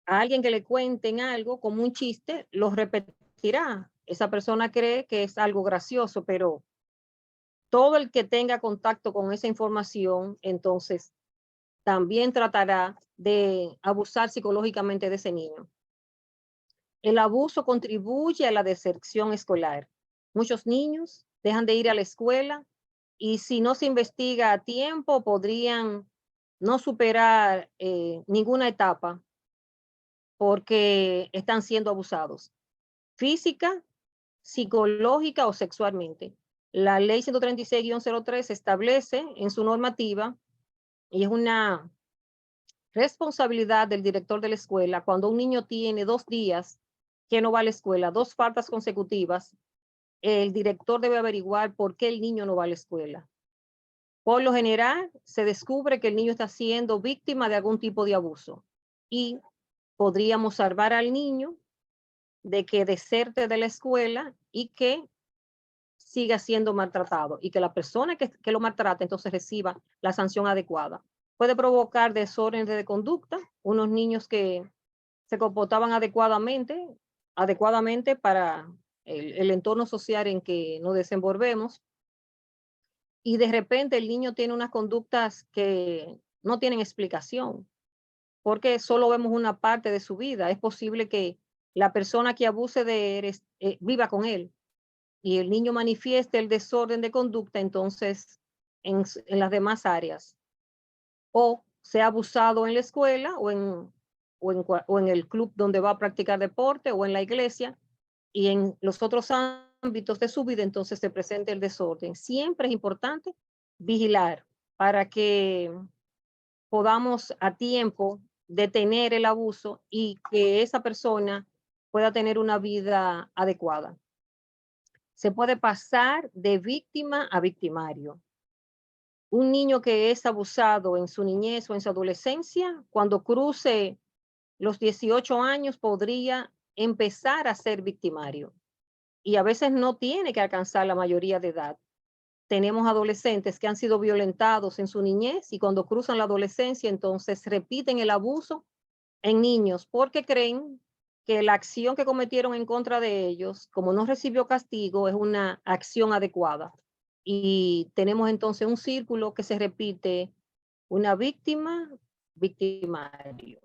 a alguien que le cuenten algo como un chiste, lo repetirá. Esa persona cree que es algo gracioso, pero todo el que tenga contacto con esa información, entonces también tratará de abusar psicológicamente de ese niño. El abuso contribuye a la deserción escolar. Muchos niños dejan de ir a la escuela y si no se investiga a tiempo podrían no superar ninguna etapa porque están siendo abusados física, psicológica o sexualmente. La ley 136-03 establece en su normativa y es una responsabilidad del director de la escuela cuando un niño tiene 2 días que no va a la escuela, 2 faltas consecutivas, el director debe averiguar por qué el niño no va a la escuela. Por lo general, se descubre que el niño está siendo víctima de algún tipo de abuso y podríamos salvar al niño de que deserte de la escuela y que siga siendo maltratado y que la persona que lo maltrata entonces reciba la sanción adecuada. Puede provocar desórdenes de conducta, unos niños que se comportaban adecuadamente para el entorno social en que nos desenvolvemos y de repente el niño tiene unas conductas que no tienen explicación porque solo vemos una parte de su vida. Es posible que la persona que abuse de él viva con él y el niño manifieste el desorden de conducta entonces en las demás áreas o sea abusado en la escuela o en el club donde va a practicar deporte o en la iglesia y en los otros ámbitos de su vida entonces se presenta el desorden. Siempre es importante vigilar para que podamos a tiempo detener el abuso y que esa persona pueda tener una vida adecuada. Se puede pasar de víctima a victimario. Un niño que es abusado en su niñez o en su adolescencia, cuando cruce los 18 años podría empezar a ser victimario y a veces no tiene que alcanzar la mayoría de edad. Tenemos adolescentes que han sido violentados en su niñez y cuando cruzan la adolescencia entonces repiten el abuso en niños porque creen que la acción que cometieron en contra de ellos, como no recibió castigo, es una acción adecuada. Y tenemos entonces un círculo que se repite, una víctima, victimario.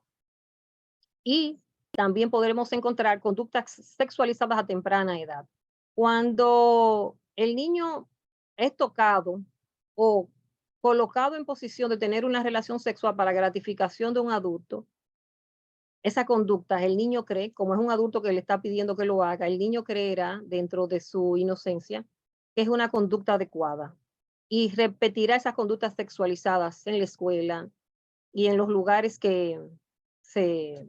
Y también podremos encontrar conductas sexualizadas a temprana edad. Cuando el niño es tocado o colocado en posición de tener una relación sexual para gratificación de un adulto, esa conducta, el niño cree, como es un adulto que le está pidiendo que lo haga, el niño creerá dentro de su inocencia que es una conducta adecuada y repetirá esas conductas sexualizadas en la escuela y en los lugares se,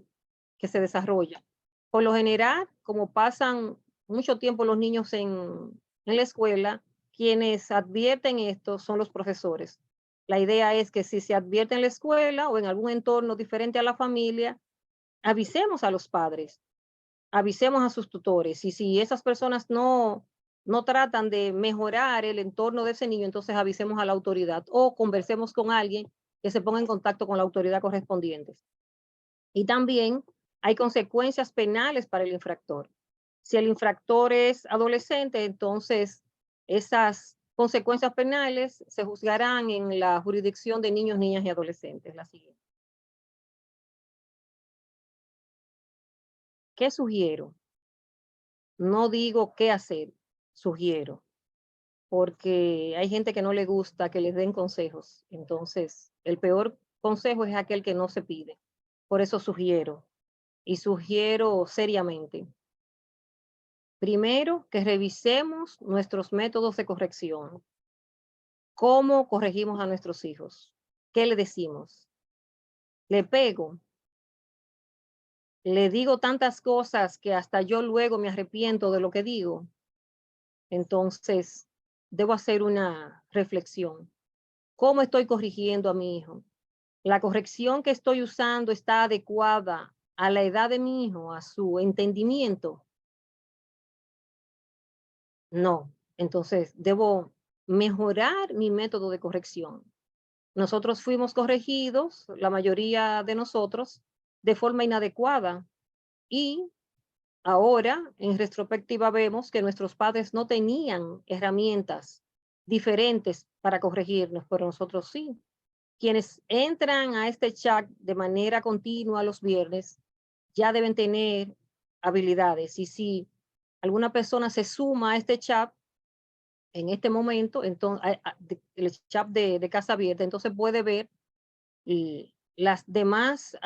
que se desarrollan. Por lo general, como pasan mucho tiempo los niños en la escuela, quienes advierten esto son los profesores. La idea es que si se advierte en la escuela o en algún entorno diferente a la familia, avisemos a los padres, avisemos a sus tutores y si esas personas no tratan de mejorar el entorno de ese niño, entonces avisemos a la autoridad o conversemos con alguien que se ponga en contacto con la autoridad correspondiente. Y también hay consecuencias penales para el infractor. Si el infractor es adolescente, entonces esas consecuencias penales se juzgarán en la jurisdicción de niños, niñas y adolescentes. La siguiente. ¿Qué sugiero? No digo qué hacer, sugiero. porque hay gente que no le gusta que les den consejos. Entonces, el peor consejo es aquel que no se pide. Por eso sugiero, y sugiero seriamente, primero, que revisemos nuestros métodos de corrección. ¿Cómo corregimos a nuestros hijos? ¿Qué le decimos? ¿Le pego? ¿Le digo tantas cosas que hasta yo luego me arrepiento de lo que digo? Entonces, debo hacer una reflexión. ¿Cómo estoy corrigiendo a mi hijo? ¿La corrección que estoy usando está adecuada a la edad de mi hijo, a su entendimiento? No. Entonces, debo mejorar mi método de corrección. Nosotros fuimos corregidos, la mayoría de nosotros, de forma inadecuada. Y ahora, en retrospectiva, vemos que nuestros padres no tenían herramientas diferentes para corregirnos, pero nosotros sí. Quienes entran a este chat de manera continua los viernes ya deben tener habilidades. Y si alguna persona se suma a este chat en este momento, entonces, el chat de Casa Abierta, entonces puede ver las demás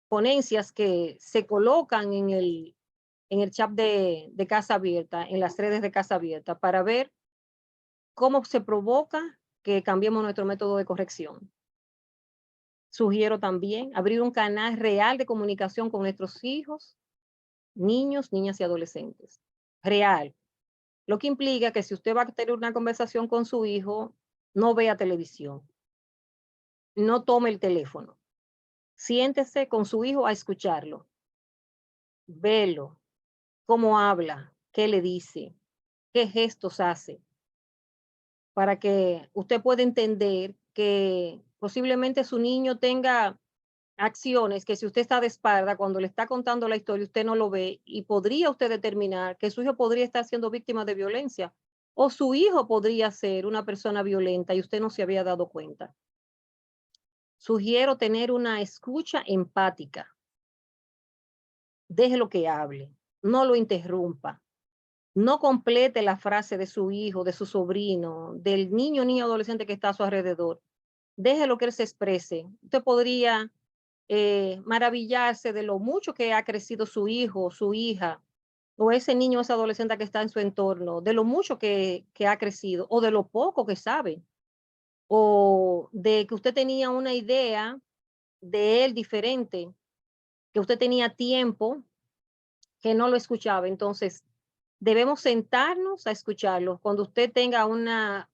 ponencias que se colocan en el chat de Casa Abierta, en las redes de Casa Abierta, para ver cómo se provoca que cambiemos nuestro método de corrección. Sugiero también abrir un canal real de comunicación con nuestros hijos, niños, niñas y adolescentes. Real. Lo que implica que si usted va a tener una conversación con su hijo, no vea televisión, no tome el teléfono. Siéntese con su hijo a escucharlo. Velo, cómo habla, qué le dice, qué gestos hace, para que usted pueda entender que posiblemente su niño tenga acciones que si usted está de espalda, cuando le está contando la historia, usted no lo ve y podría usted determinar que su hijo podría estar siendo víctima de violencia o su hijo podría ser una persona violenta y usted no se había dado cuenta. Sugiero tener una escucha empática. Déjelo que hable, no lo interrumpa. No complete la frase de su hijo, de su sobrino, del niño, niño, adolescente que está a su alrededor. Déjelo que él se exprese. Usted podría maravillarse de lo mucho que ha crecido su hijo, su hija, o ese niño o esa adolescente que está en su entorno, de lo mucho que ha crecido, o de lo poco que sabe, o de que usted tenía una idea de él diferente, que usted tenía tiempo que no lo escuchaba. Entonces, debemos sentarnos a escucharlo. Cuando usted tenga una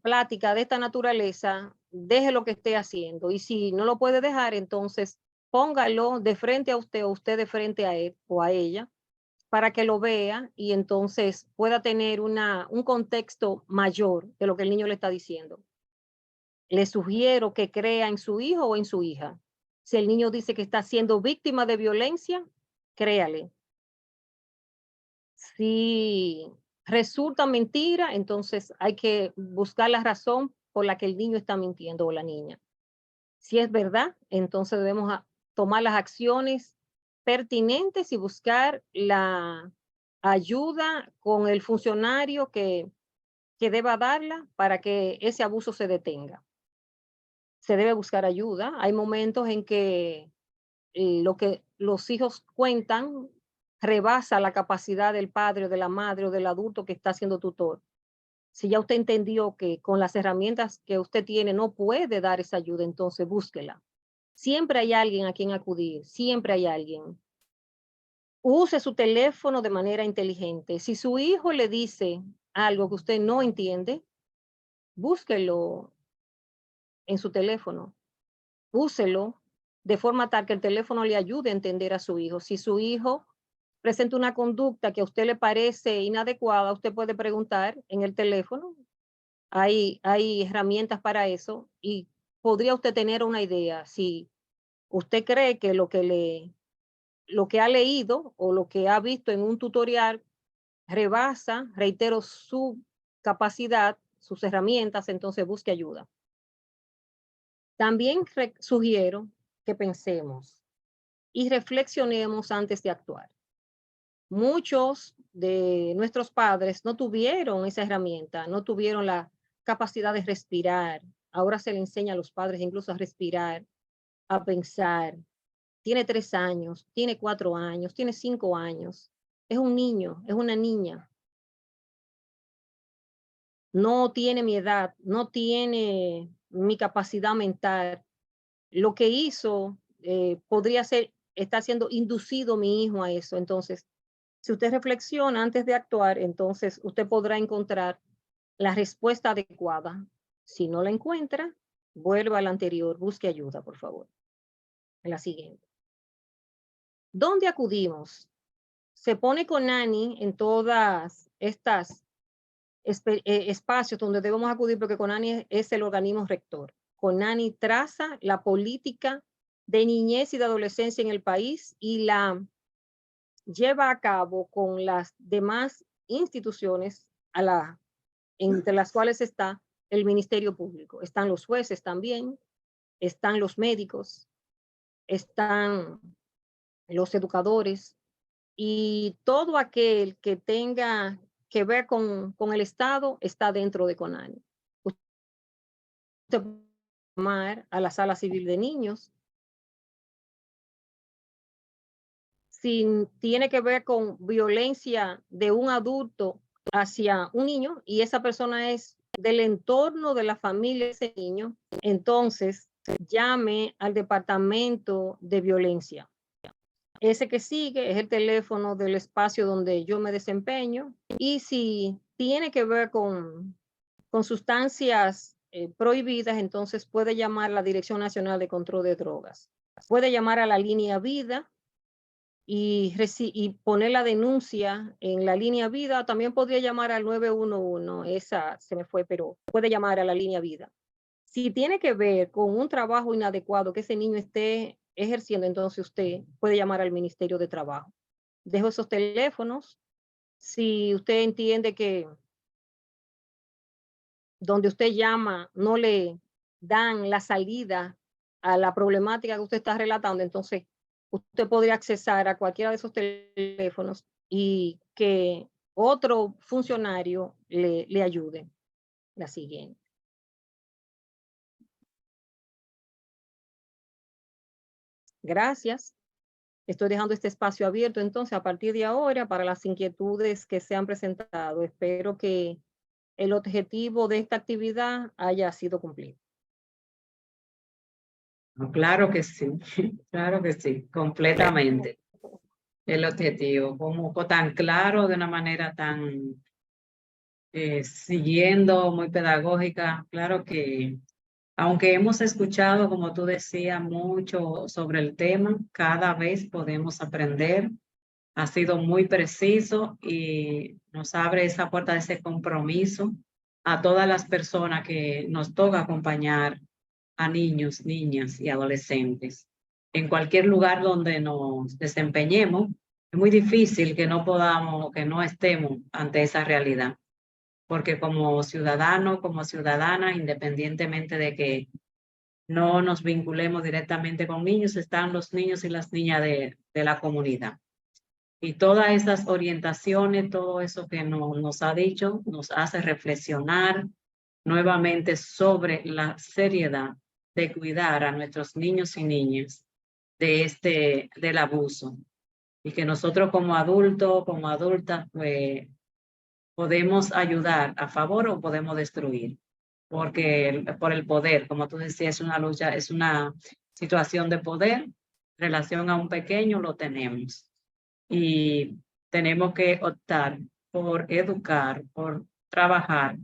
plática de esta naturaleza, deje lo que esté haciendo. Y si no lo puede dejar, entonces póngalo de frente a usted o usted de frente a él o a ella para que lo vea y entonces pueda tener un contexto mayor de lo que el niño le está diciendo. Le sugiero que crea en su hijo o en su hija. Si el niño dice que está siendo víctima de violencia, créale. Si resulta mentira, entonces hay que buscar la razón por la que el niño está mintiendo o la niña. Si es verdad, entonces debemos tomar las acciones pertinentes y buscar la ayuda con el funcionario que deba darla para que ese abuso se detenga. Se debe buscar ayuda. Hay momentos en que lo que los hijos cuentan rebasa la capacidad del padre o de la madre o del adulto que está siendo tutor. Si ya usted entendió que con las herramientas que usted tiene no puede dar esa ayuda, entonces búsquela. Siempre hay alguien a quien acudir, siempre hay alguien. Use su teléfono de manera inteligente. Si su hijo le dice algo que usted no entiende, búsquelo en su teléfono. Úselo de forma tal que el teléfono le ayude a entender a su hijo. Si su hijo presenta una conducta que a usted le parece inadecuada, usted puede preguntar en el teléfono. Hay herramientas para eso y podría usted tener una idea. Si usted cree que lo que ha leído o lo que ha visto en un tutorial rebasa, reitero, su capacidad, sus herramientas, entonces busque ayuda. También sugiero que pensemos y reflexionemos antes de actuar. muchos de nuestros padres no tuvieron esa herramienta, no tuvieron la capacidad de respirar. Ahora se le enseña a los padres incluso a respirar, a pensar. Tiene 3 años, tiene 4 años, tiene 5 años. Es un niño, es una niña. No tiene mi edad, no tiene mi capacidad mental. Lo que hizo podría ser, está siendo inducido mi hijo a eso. Entonces, si usted reflexiona antes de actuar, entonces usted podrá encontrar la respuesta adecuada. Si no la encuentra, vuelva a la anterior, busque ayuda, por favor. La siguiente. ¿Dónde acudimos? Se pone Conani en todas estas espacios donde debemos acudir, porque Conani es el organismo rector. Conani traza la política de niñez y de adolescencia en el país y la lleva a cabo con las demás instituciones entre las cuales está el Ministerio Público. Están los jueces también, están los médicos, están los educadores y todo aquel que tenga que ver con el Estado está dentro de Conani. Usted puede llamar a la sala civil de niños. Si tiene que ver con violencia de un adulto hacia un niño y esa persona es del entorno de la familia de ese niño, entonces llame al departamento de violencia. Ese que sigue es el teléfono del espacio donde yo me desempeño. Y si tiene que ver con sustancias prohibidas, entonces puede llamar a la Dirección Nacional de Control de Drogas. Puede llamar a la línea Vida y poner la denuncia en la línea Vida. También podría llamar al 911, esa se me fue, pero puede llamar a la línea Vida. Si tiene que ver con un trabajo inadecuado que ese niño esté ejerciendo, entonces usted puede llamar al Ministerio de Trabajo. Dejo esos teléfonos. Si usted entiende que donde usted llama no le dan la salida a la problemática que usted está relatando, entonces usted podría accesar a cualquiera de esos teléfonos y que otro funcionario le ayude. La siguiente. Gracias. Estoy dejando este espacio abierto entonces a partir de ahora para las inquietudes que se han presentado. Espero que el objetivo de esta actividad haya sido cumplido. Claro que sí, claro que sí, completamente. El objetivo, como tan claro, de una manera tan siguiendo, muy pedagógica. Claro que, aunque hemos escuchado, como tú decías, mucho sobre el tema, cada vez podemos aprender. Ha sido muy preciso y nos abre esa puerta de ese compromiso a todas las personas que nos toca acompañar a niños, niñas y adolescentes. En cualquier lugar donde nos desempeñemos, es muy difícil que no podamos, que no estemos ante esa realidad. Porque como ciudadanos, como ciudadanas, independientemente de que no nos vinculemos directamente con niños, están los niños y las niñas de la comunidad. Y todas esas orientaciones, todo eso que nos ha dicho, nos hace reflexionar nuevamente sobre la seriedad de cuidar a nuestros niños y niñas del abuso. Y que nosotros como adultos, como adultas, pues podemos ayudar a favor o podemos destruir. Porque por el poder, como tú decías, es una lucha, es una situación de poder. Relación a un pequeño lo tenemos. Y tenemos que optar por educar, por trabajar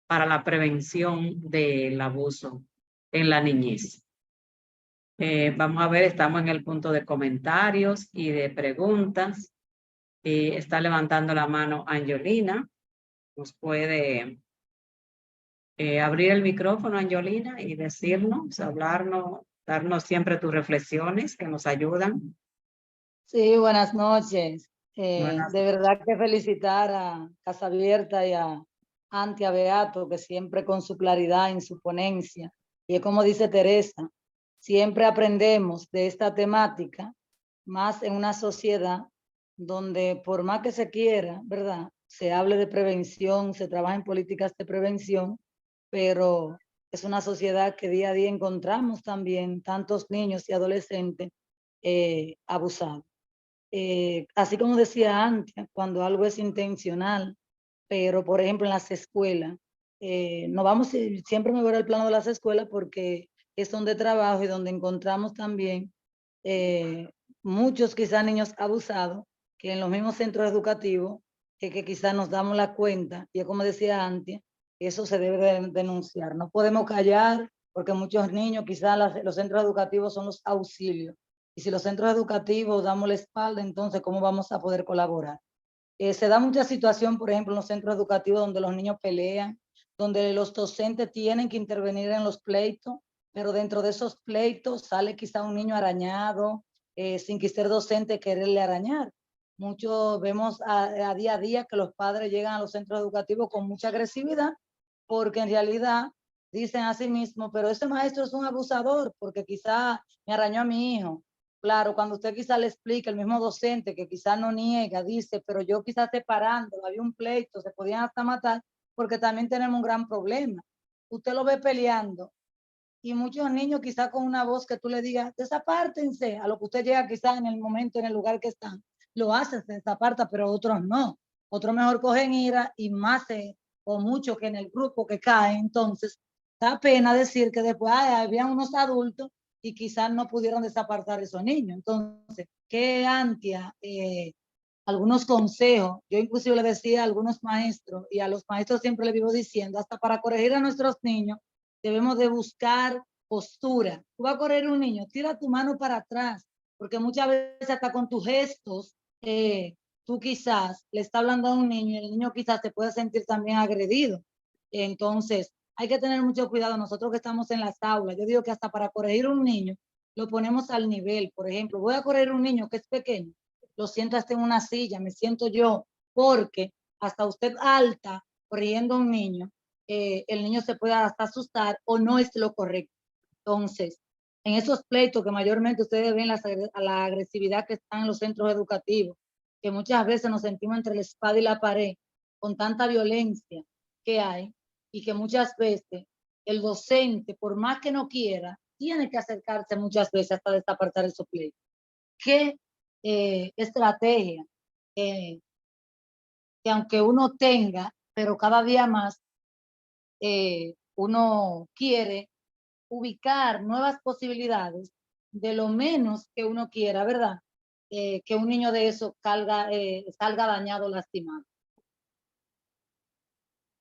para la prevención del abuso en la niñez. Vamos a ver, estamos en el punto de comentarios y de preguntas. Está levantando la mano Angelina. Nos puede abrir el micrófono, Angelina, y decirnos, hablarnos, darnos siempre tus reflexiones que nos ayudan. Sí, buenas noches. Buenas de verdad que felicitar a Casa Abierta y a Antia Beato, que siempre con su claridad en su ponencia. Y es como dice Teresa, siempre aprendemos de esta temática, más en una sociedad donde por más que se quiera, ¿verdad? Se hable de prevención, se trabaja en políticas de prevención, pero es una sociedad que día a día encontramos también tantos niños y adolescentes abusados. Así como decía antes, cuando algo es intencional, pero por ejemplo en las escuelas, no vamos, siempre me voy al plano de las escuelas porque es donde trabajo y donde encontramos también muchos quizás niños abusados, que en los mismos centros educativos, que quizás nos damos la cuenta, y es como decía antes, eso se debe denunciar. No podemos callar porque muchos niños, quizás los centros educativos son los auxilios. Y si los centros educativos damos la espalda, entonces, ¿cómo vamos a poder colaborar? Se da mucha situación, por ejemplo, en los centros educativos donde los niños pelean, donde los docentes tienen que intervenir en los pleitos, pero dentro de esos pleitos sale quizá un niño arañado, sin que ser docente quererle arañar. Muchos vemos a día que los padres llegan a los centros educativos con mucha agresividad, porque en realidad dicen a sí mismos, pero ese maestro es un abusador, porque quizá me arañó a mi hijo. Claro, cuando usted quizá le explica, el mismo docente que quizá no niega, dice, pero yo quizás separando, había un pleito, se podían hasta matar, porque también tenemos un gran problema. Usted lo ve peleando y muchos niños quizá con una voz que tú le digas, desapártense, a lo que usted llega quizá en el momento, en el lugar que están, lo hacen, se desaparta, pero otros no. Otros mejor cogen ira y más o mucho que en el grupo que cae. Entonces, da pena decir que después había unos adultos y quizás no pudieron desapartar esos niños. Entonces, ¿qué Antia? Algunos consejos. Yo inclusive le decía a algunos maestros, y a los maestros siempre les vivo diciendo, hasta para corregir a nuestros niños, debemos de buscar postura. Tú vas a correr un niño, tira tu mano para atrás, porque muchas veces hasta con tus gestos, tú quizás le estás hablando a un niño y el niño quizás te puede sentir también agredido. Entonces, hay que tener mucho cuidado nosotros que estamos en las aulas. Yo digo que hasta para corregir a un niño, lo ponemos al nivel. Por ejemplo, voy a corregir a un niño que es pequeño, lo siento hasta en una silla, me siento yo, porque hasta usted alta, corrigiendo a un niño, el niño se puede hasta asustar o no es lo correcto. Entonces, en esos pleitos que mayormente ustedes ven la agresividad que está en los centros educativos, que muchas veces nos sentimos entre la espada y la pared, con tanta violencia que hay, y que muchas veces el docente, por más que no quiera, tiene que acercarse muchas veces hasta desapartar esos pleitos. ¿Qué estrategia que aunque uno tenga, pero cada día más uno quiere ubicar nuevas posibilidades de lo menos que uno quiera, ¿verdad? Que un niño de eso salga dañado, lastimado.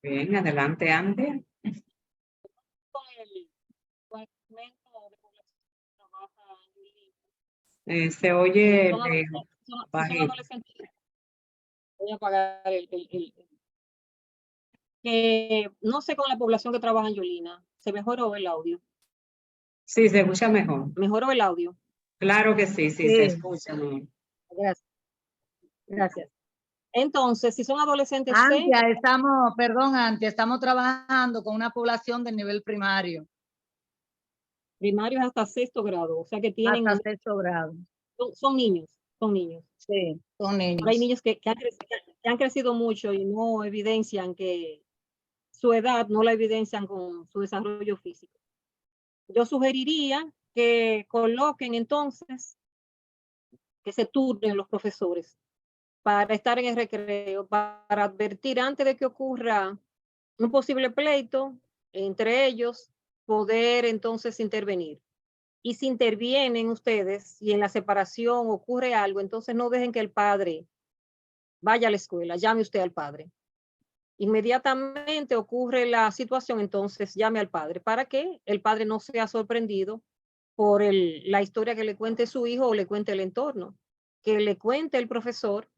Bien, adelante, Andy. Con el segmento de población que trabaja en Yulín. Se oye Son bajito. adolescentes. Voy a apagar que no sé con la población que trabaja en Yolina. ¿Se mejoró el audio? Sí, se escucha mejor. ¿Mejoró el audio? Claro que sí, sí, se escucha mejor. Gracias. Gracias. Entonces, si son adolescentes, Antia, estamos trabajando con una población de nivel primario. primarios hasta 6º grado, o sea que tienen... Hasta 6º grado. Son niños, son niños. Sí, son niños. Pero hay niños que han crecido mucho y no evidencian que su edad, no la evidencian con su desarrollo físico. Yo sugeriría que coloquen entonces, que se turnen los profesores para estar en el recreo, para advertir antes de que ocurra un posible pleito entre ellos, poder entonces intervenir. Y si intervienen ustedes y en la separación ocurre algo, entonces no dejen que el padre vaya a la escuela, llame usted al padre. Inmediatamente ocurre la situación, entonces llame al padre para que el padre no sea sorprendido por la historia que le cuente su hijo o le cuente el entorno, que le cuente el profesor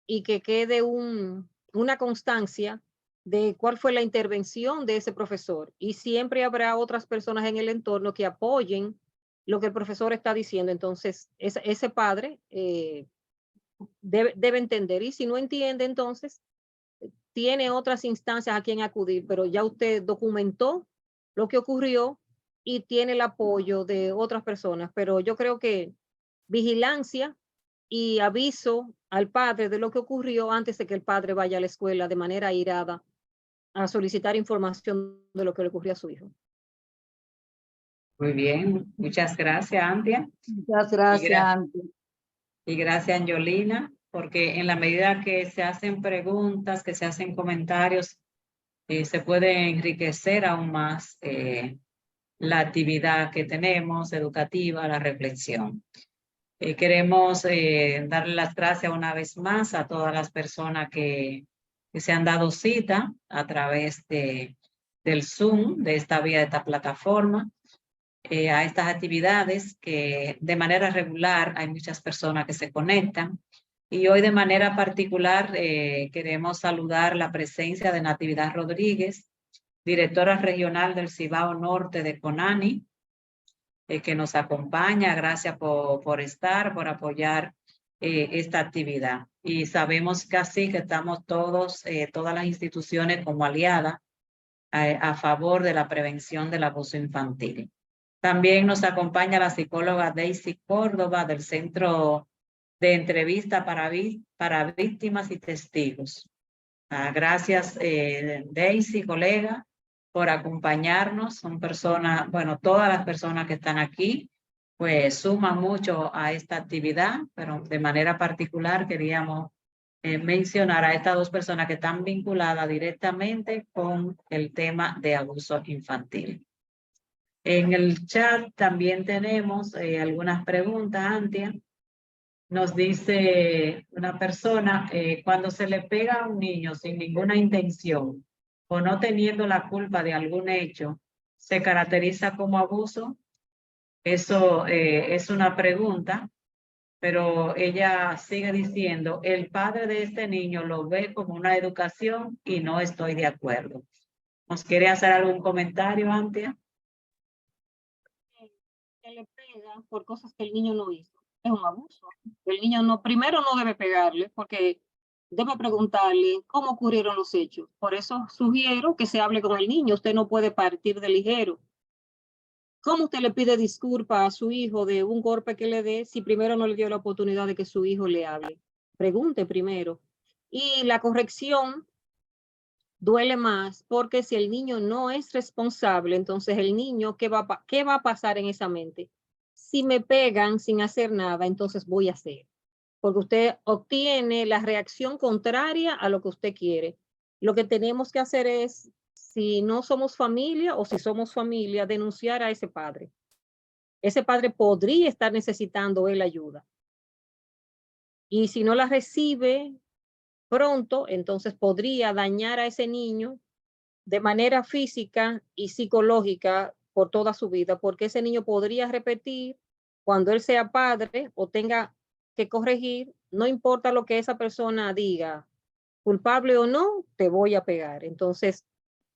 y que quede una constancia de cuál fue la intervención de ese profesor. Y siempre habrá otras personas en el entorno que apoyen lo que el profesor está diciendo. Entonces, ese padre debe entender. Y si no entiende, entonces tiene otras instancias a quien acudir, pero ya usted documentó lo que ocurrió y tiene el apoyo de otras personas. Pero yo creo que vigilancia y aviso al padre de lo que ocurrió antes de que el padre vaya a la escuela de manera airada a solicitar información de lo que le ocurrió a su hijo. Muy bien, muchas gracias, Antia. Muchas Y, gracias, Antia. y gracias, Angelina, porque en la medida que se hacen preguntas, que se hacen comentarios, se puede enriquecer aún más la actividad que tenemos educativa, la reflexión. Queremos darle las gracias una vez más a todas las personas que se han dado cita a través del Zoom, de esta vía, de esta plataforma, a estas actividades que de manera regular hay muchas personas que se conectan. Y hoy de manera particular queremos saludar la presencia de Natividad Rodríguez, directora regional del Cibao Norte de CONANI, que nos acompaña. Gracias por estar, por apoyar esta actividad. Y sabemos que así que estamos todas las instituciones como aliadas a favor de la prevención del abuso infantil. También nos acompaña la psicóloga Daisy Córdoba del Centro de Entrevista para Víctimas y Testigos. Gracias, Daisy, colega, por acompañarnos. Son personas, bueno, todas las personas que están aquí, pues suman mucho a esta actividad, pero de manera particular queríamos mencionar a estas dos personas que están vinculadas directamente con el tema de abuso infantil. En el chat también tenemos algunas preguntas, Antia. Nos dice una persona, cuando se le pega a un niño sin ninguna intención o no teniendo la culpa de algún hecho, ¿se caracteriza como abuso? Eso es una pregunta, pero ella sigue diciendo, el padre de este niño lo ve como una educación y no estoy de acuerdo. ¿Nos quiere hacer algún comentario, Antia? Que le pega por cosas que el niño no hizo. Es un abuso. El niño no, primero no debe pegarle porque debe preguntarle cómo ocurrieron los hechos. Por eso sugiero que se hable con el niño. Usted no puede partir de ligero. ¿Cómo usted le pide disculpas a su hijo de un golpe que le dé si primero no le dio la oportunidad de que su hijo le hable? Pregunte primero. Y la corrección duele más porque si el niño no es responsable, entonces el niño, ¿qué va a pasar en esa mente? Si me pegan sin hacer nada, entonces voy a hacer. Porque usted obtiene la reacción contraria a lo que usted quiere. Lo que tenemos que hacer es, si no somos familia o si somos familia, denunciar a ese padre. Ese padre podría estar necesitando él ayuda. Y si no la recibe pronto, entonces podría dañar a ese niño de manera física y psicológica por toda su vida, porque ese niño podría repetir cuando él sea padre o tenga que corregir, no importa lo que esa persona diga, culpable o no, te voy a pegar. Entonces,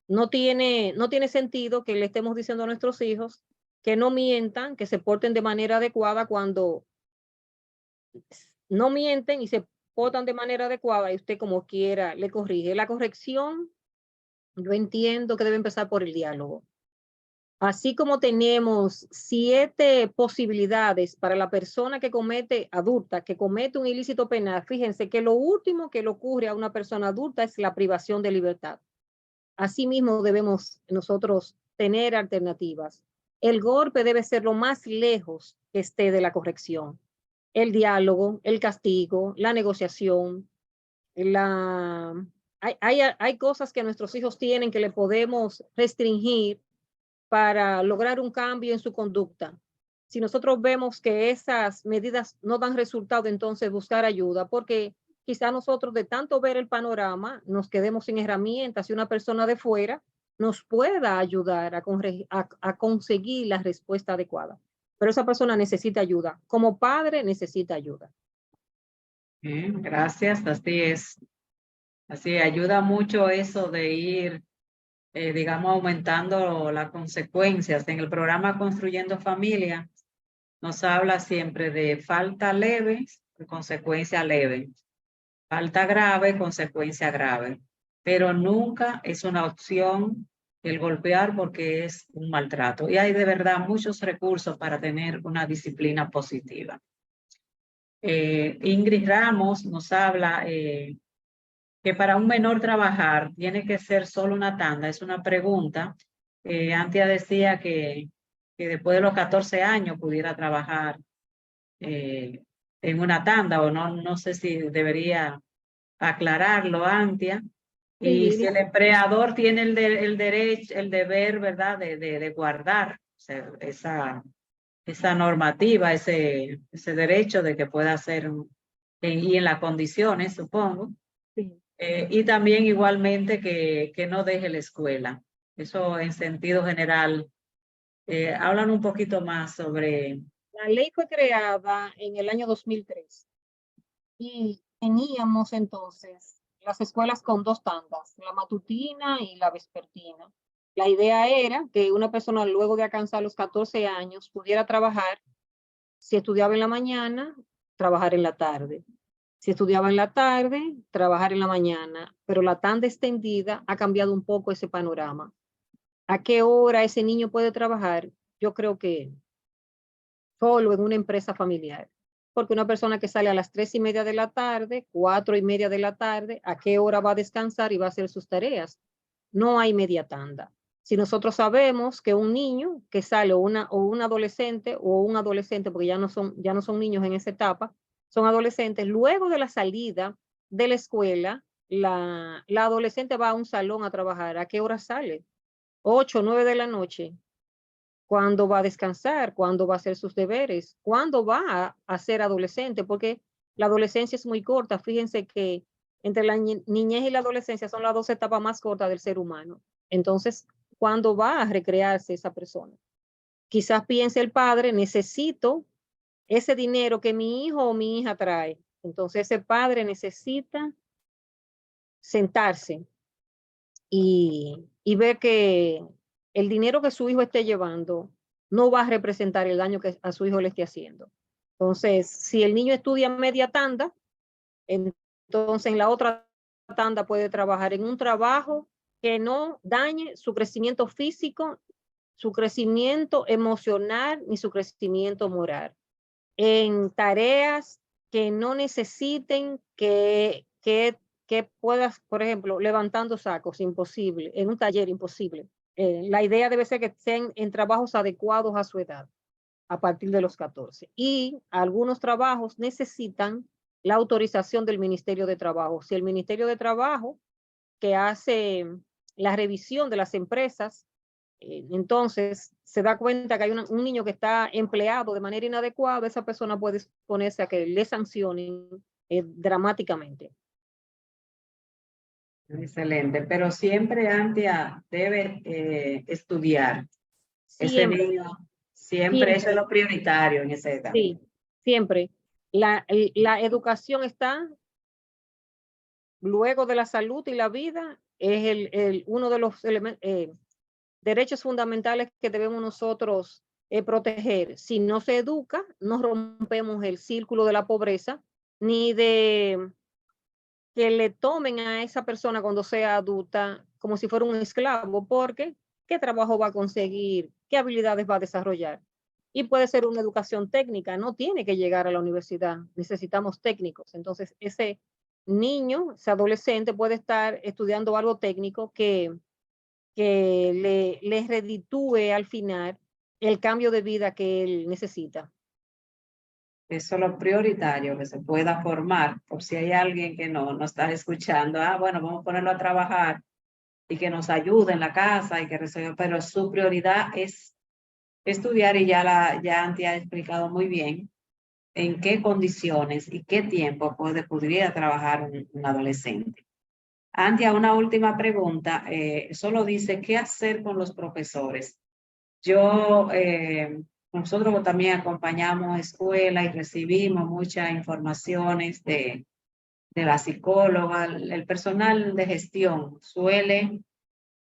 no tiene sentido que le estemos diciendo a nuestros hijos que no mientan, que se porten de manera adecuada cuando no mienten y se portan de manera adecuada y usted como quiera le corrige. La corrección, yo entiendo que debe empezar por el diálogo. Así como tenemos 7 posibilidades para la persona que comete, adulta, que comete un ilícito penal, fíjense que lo último que le ocurre a una persona adulta es la privación de libertad. Asimismo debemos nosotros tener alternativas. El golpe debe ser lo más lejos que esté de la corrección. El diálogo, el castigo, la negociación, hay cosas que nuestros hijos tienen que le podemos restringir para lograr un cambio en su conducta. Si nosotros vemos que esas medidas no dan resultado, entonces buscar ayuda, porque quizá nosotros de tanto ver el panorama nos quedemos sin herramientas y una persona de fuera nos pueda ayudar a conseguir la respuesta adecuada. Pero esa persona necesita ayuda. Como padre necesita ayuda. Bien, gracias, así es. Así ayuda mucho eso de ir, digamos, aumentando las consecuencias. En el programa Construyendo Familia nos habla siempre de falta leve, consecuencia leve. Falta grave, consecuencia grave. Pero nunca es una opción el golpear porque es un maltrato. Y hay de verdad muchos recursos para tener una disciplina positiva. Ingrid Ramos nos habla que para un menor trabajar tiene que ser solo una tanda. Es una pregunta. Antia decía que después de los 14 años pudiera trabajar en una tanda, o no sé si debería aclararlo, Antia. Y si el empleador tiene el derecho, el deber, ¿verdad?, de guardar, o sea, esa normativa, ese derecho de que pueda hacer, y en las condiciones, supongo. Sí. Y también igualmente que no deje la escuela. Eso en sentido general. Hablan un poquito más sobre... La ley fue creada en el año 2003 y teníamos entonces las escuelas con 2 tandas, la matutina y la vespertina. La idea era que una persona luego de alcanzar los 14 años pudiera trabajar, si estudiaba en la mañana, trabajar en la tarde. Si estudiaba en la tarde, trabajar en la mañana, pero la tanda extendida ha cambiado un poco ese panorama. ¿A qué hora ese niño puede trabajar? Yo creo que solo en una empresa familiar. Porque una persona que sale a las 3:30 de la tarde, 4:30 de la tarde, ¿a qué hora va a descansar y va a hacer sus tareas? No hay media tanda. Si nosotros sabemos que un niño que sale o un adolescente o un adolescente, porque ya no son niños en esa etapa, son adolescentes, luego de la salida de la escuela, la adolescente va a un salón a trabajar. ¿A qué hora sale? 8, 9 de la noche. ¿Cuándo va a descansar? ¿Cuándo va a hacer sus deberes? ¿Cuándo va a ser adolescente? Porque la adolescencia es muy corta. Fíjense que entre la niñez y la adolescencia son las 2 etapas más cortas del ser humano. Entonces, ¿cuándo va a recrearse esa persona? Quizás piense el padre, necesito ese dinero que mi hijo o mi hija trae. Entonces, ese padre necesita sentarse y ver que el dinero que su hijo esté llevando no va a representar el daño que a su hijo le esté haciendo. Entonces, si el niño estudia media tanda, entonces en la otra tanda puede trabajar en un trabajo que no dañe su crecimiento físico, su crecimiento emocional ni su crecimiento moral. En tareas que no necesiten que puedas, por ejemplo, levantando sacos, imposible, en un taller imposible. La idea debe ser que estén en trabajos adecuados a su edad, a partir de los 14. Y algunos trabajos necesitan la autorización del Ministerio de Trabajo. Si el Ministerio de Trabajo, que hace la revisión de las empresas, entonces se da cuenta que hay un niño que está empleado de manera inadecuada, esa persona puede exponerse a que le sancionen dramáticamente. Excelente, pero siempre Antia debe estudiar. Ese Siempre, niño, siempre eso es siempre, lo prioritario en esa edad. sí, siempre. La educación está luego de la salud y la vida, es uno de los derechos fundamentales que debemos nosotros proteger. Si no se educa, no rompemos el círculo de la pobreza, ni de que le tomen a esa persona cuando sea adulta como si fuera un esclavo, porque ¿qué trabajo va a conseguir? ¿Qué habilidades va a desarrollar? Y puede ser una educación técnica, no tiene que llegar a la universidad, necesitamos técnicos. Entonces, ese niño, ese adolescente puede estar estudiando algo técnico que le reditúe al final el cambio de vida que él necesita. Eso es lo prioritario, que se pueda formar, por si hay alguien que no está escuchando. Bueno, vamos a ponerlo a trabajar y que nos ayude en la casa y que resuelva, pero su prioridad es estudiar, y ya Antia ha explicado muy bien en qué condiciones y qué tiempo pudiera trabajar un adolescente. Antia, una última pregunta. Solo dice, ¿qué hacer con los profesores? Nosotros también acompañamos escuelas y recibimos muchas informaciones de la psicóloga. El personal de gestión suele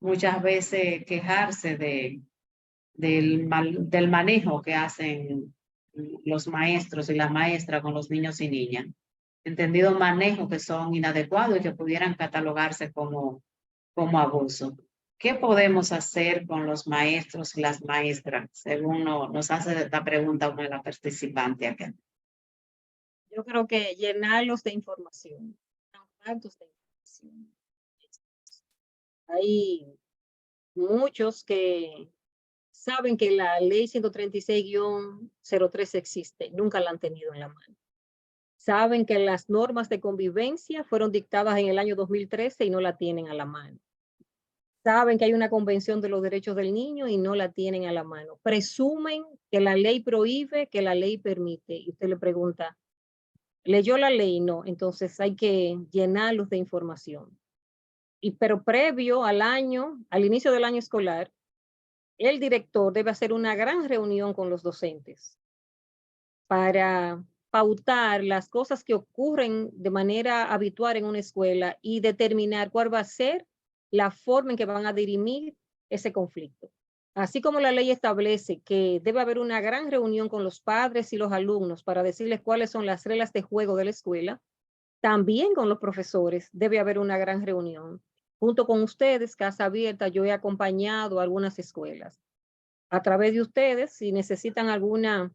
muchas veces quejarse del manejo que hacen los maestros y las maestras con los niños y niñas. Entendido manejo que son inadecuados y que pudieran catalogarse como abuso. ¿Qué podemos hacer con los maestros y las maestras? Según nos hace esta pregunta una de las participantes acá. Yo creo que llenarlos de información. Actos de información. Hay muchos que saben que la ley 136-03 existe, nunca la han tenido en la mano. Saben que las normas de convivencia fueron dictadas en el año 2013 y no la tienen a la mano. Saben que hay una convención de los derechos del niño y no la tienen a la mano. Presumen que la ley prohíbe, que la ley permite. Y usted le pregunta, ¿leyó la ley? No. Entonces hay que llenarlos de información. Pero previo al inicio del año escolar, el director debe hacer una gran reunión con los docentes para pautar las cosas que ocurren de manera habitual en una escuela y determinar cuál va a ser la forma en que van a dirimir ese conflicto. Así como la ley establece que debe haber una gran reunión con los padres y los alumnos para decirles cuáles son las reglas de juego de la escuela, también con los profesores debe haber una gran reunión. Junto con ustedes, Casa Abierta, yo he acompañado a algunas escuelas. A través de ustedes, si necesitan alguna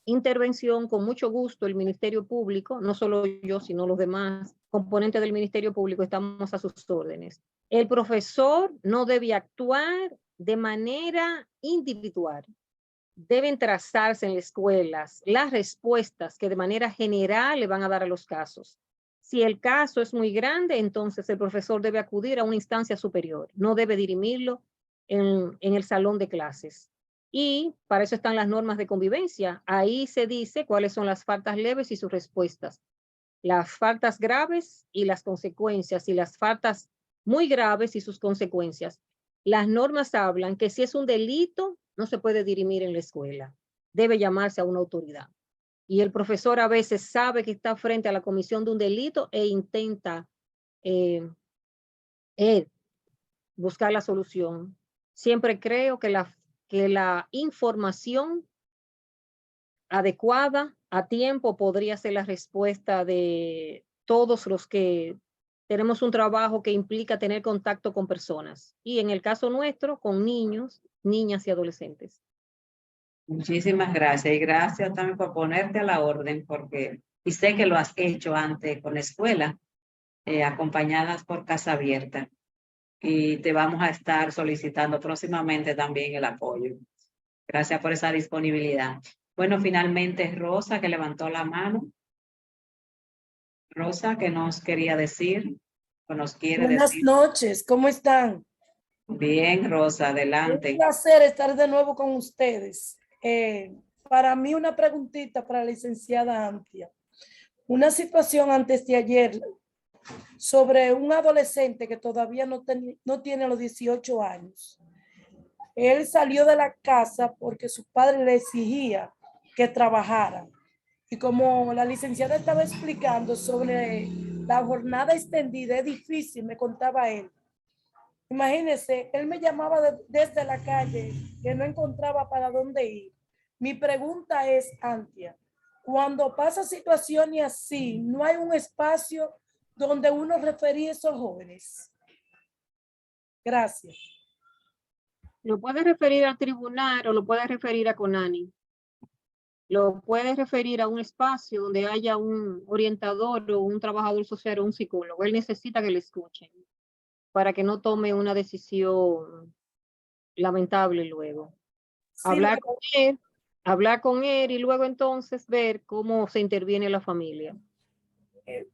intervención, con mucho gusto el Ministerio Público, no solo yo, sino los demás componentes del Ministerio Público, estamos a sus órdenes. El profesor no debe actuar de manera individual. Deben trazarse en las escuelas las respuestas que de manera general le van a dar a los casos. Si el caso es muy grande, entonces el profesor debe acudir a una instancia superior, no debe dirimirlo en el salón de clases. Y para eso están las normas de convivencia. Ahí se dice cuáles son las faltas leves y sus respuestas, las faltas graves y las consecuencias, y las faltas muy graves y sus consecuencias. Las normas hablan que si es un delito, no se puede dirimir en la escuela. Debe llamarse a una autoridad. Y el profesor a veces sabe que está frente a la comisión de un delito e intenta buscar la solución. Siempre creo que la información adecuada a tiempo podría ser la respuesta de todos los que tenemos un trabajo que implica tener contacto con personas. Y en el caso nuestro, con niños, niñas y adolescentes. Muchísimas gracias y gracias también por ponerte a la orden, porque y sé que lo has hecho antes con la escuela, acompañadas por Casa Abierta, y te vamos a estar solicitando próximamente también el apoyo. Gracias por esa disponibilidad. Bueno, finalmente Rosa, que levantó la mano. Rosa, ¿qué nos quería decir o nos quiere Buenas decir? noches, ¿cómo están? Bien, Rosa, Un adelante. placer estar de nuevo con ustedes. Para mí una preguntita para la licenciada Antia. Una situación antes de ayer sobre un adolescente que todavía no tiene los 18 años. Él salió de la casa porque su padre le exigía que trabajara. Y como la licenciada estaba explicando sobre la jornada extendida, es difícil, me contaba él. Imagínense, él me llamaba desde la calle, que no encontraba para dónde ir. Mi pregunta es, Antia, cuando pasa situaciones así, ¿no hay un espacio donde uno refería a esos jóvenes? Gracias. Lo puede referir al tribunal o lo puede referir a CONANI. Lo puede referir a un espacio donde haya un orientador o un trabajador social o un psicólogo. Él necesita que le escuchen para que no tome una decisión lamentable luego. Sí, Hablar con él y luego entonces ver cómo se interviene la familia.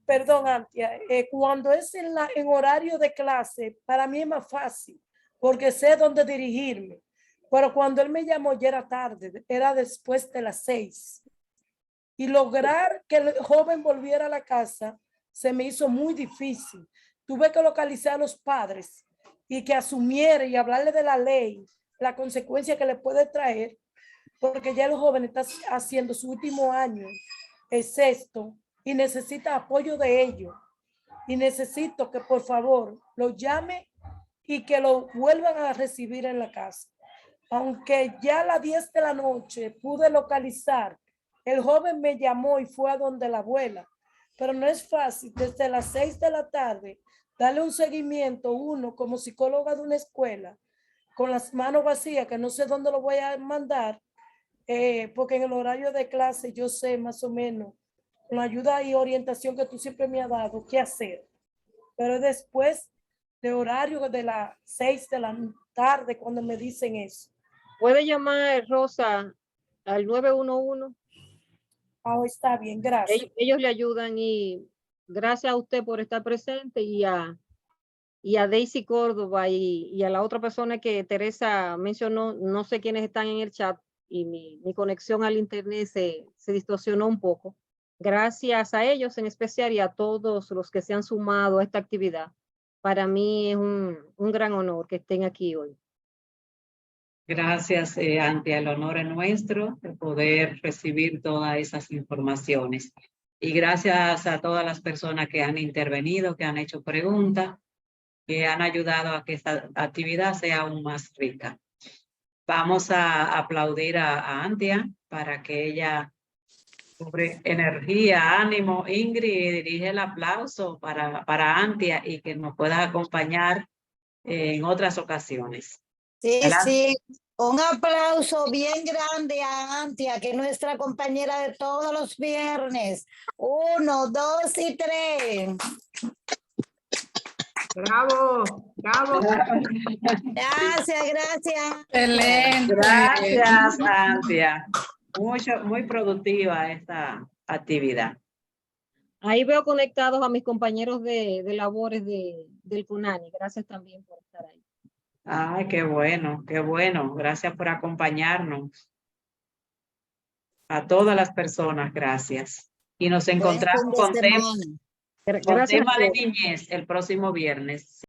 Perdón, Antia, cuando es en horario de clase, para mí es más fácil, porque sé dónde dirigirme. Pero cuando él me llamó ya era tarde, era después de las 6. Y lograr que el joven volviera a la casa se me hizo muy difícil. Tuve que localizar a los padres y que asumiera y hablarle de la ley, la consecuencia que le puede traer, porque ya el joven está haciendo su último año, el sexto, y necesita apoyo de ellos. Y necesito que por favor lo llame y que lo vuelvan a recibir en la casa. Aunque ya a las 10 de la noche pude localizar, el joven me llamó y fue a donde la abuela, pero no es fácil desde las 6 de la tarde darle un seguimiento, uno como psicóloga de una escuela, con las manos vacías, que no sé dónde lo voy a mandar, porque en el horario de clase yo sé más o menos con la ayuda y orientación que tú siempre me has dado, qué hacer. Pero después de horario de las 6 de la tarde, cuando me dicen eso. Puede llamar Rosa al 911. Ah, está bien, gracias. Ellos le ayudan y gracias a usted por estar presente y a Daisy Córdoba y a la otra persona que Teresa mencionó, no sé quiénes están en el chat y mi conexión al internet se distorsionó un poco. Gracias a ellos en especial y a todos los que se han sumado a esta actividad. Para mí es un gran honor que estén aquí hoy. Gracias, Antia. El honor es nuestro de poder recibir todas esas informaciones. Y gracias a todas las personas que han intervenido, que han hecho preguntas, que han ayudado a que esta actividad sea aún más rica. Vamos a aplaudir a Antia para que ella sobre energía, ánimo. Ingrid, dirige el aplauso para Antia y que nos pueda acompañar en otras ocasiones. Sí, Adelante. sí, un aplauso bien grande a Antia, que es nuestra compañera de todos los viernes. 1, 2 y 3. Bravo, bravo. Gracias, gracias. Excelente. Gracias, Antia. Muy productiva esta actividad. Ahí veo conectados a mis compañeros de labores del CUNANI. Gracias también por estar ahí. Ay, qué bueno, qué bueno. Gracias por acompañarnos. A todas las personas, gracias. Y nos Buen encontramos fin de con semana. Gracias a tema de todos. niñez el próximo viernes.